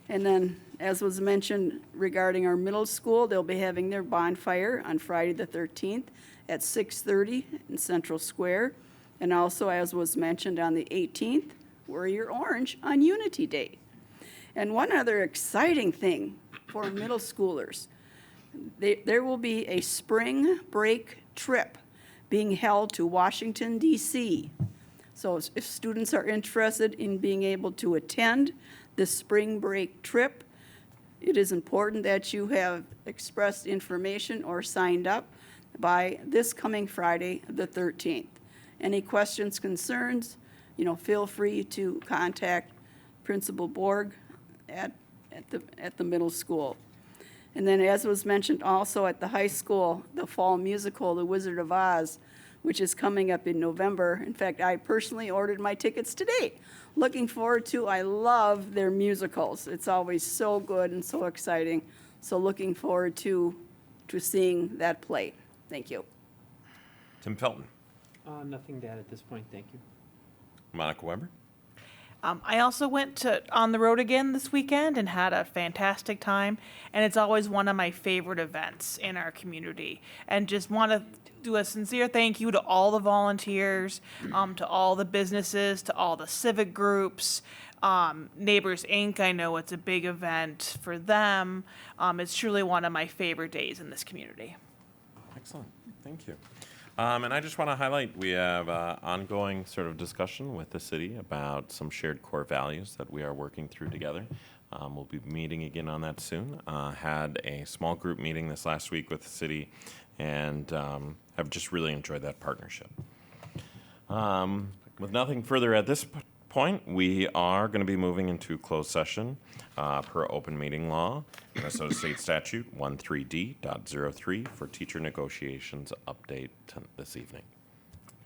And then, as was mentioned regarding our middle school, they'll be having their bonfire on Friday the 13th at 6:30 in Central Square. And also, as was mentioned, on the 18th, wear your orange on Unity Day. And one other exciting thing for middle schoolers, there will be a spring break trip being held to Washington, D.C. So if students are interested in being able to attend this spring break trip, it is important that you have expressed information or signed up by this coming Friday, the 13th. Any questions, concerns, feel free to contact Principal Borg at the middle school. And then, as was mentioned also at the high school, the fall musical, The Wizard of Oz, which is coming up in November. In fact, I personally ordered my tickets today. Looking forward to, I love their musicals. It's always so good and so exciting. So looking forward to seeing that play. Thank you. Tim Felton. Nothing to add at this point, thank you. Monica Weber. I also went on the road again this weekend and had a fantastic time, and it's always one of my favorite events in our community. And just want to do a sincere thank you to all the volunteers, to all the businesses, to all the civic groups, Neighbors Inc. I know it's a big event for them. It's truly one of my favorite days in this community. Excellent, thank you. And I just want to highlight, we have ongoing sort of discussion with the city about some shared core values that we are working through together. We'll be meeting again on that soon. Had a small group meeting this last week with the city and have just really enjoyed that partnership. With nothing further at this point, we are going to be moving into closed session per open meeting law, Minnesota State Statute 13D.03 for teacher negotiations update this evening.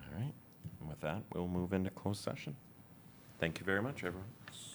All right, and with that, we'll move into closed session. Thank you very much, everyone.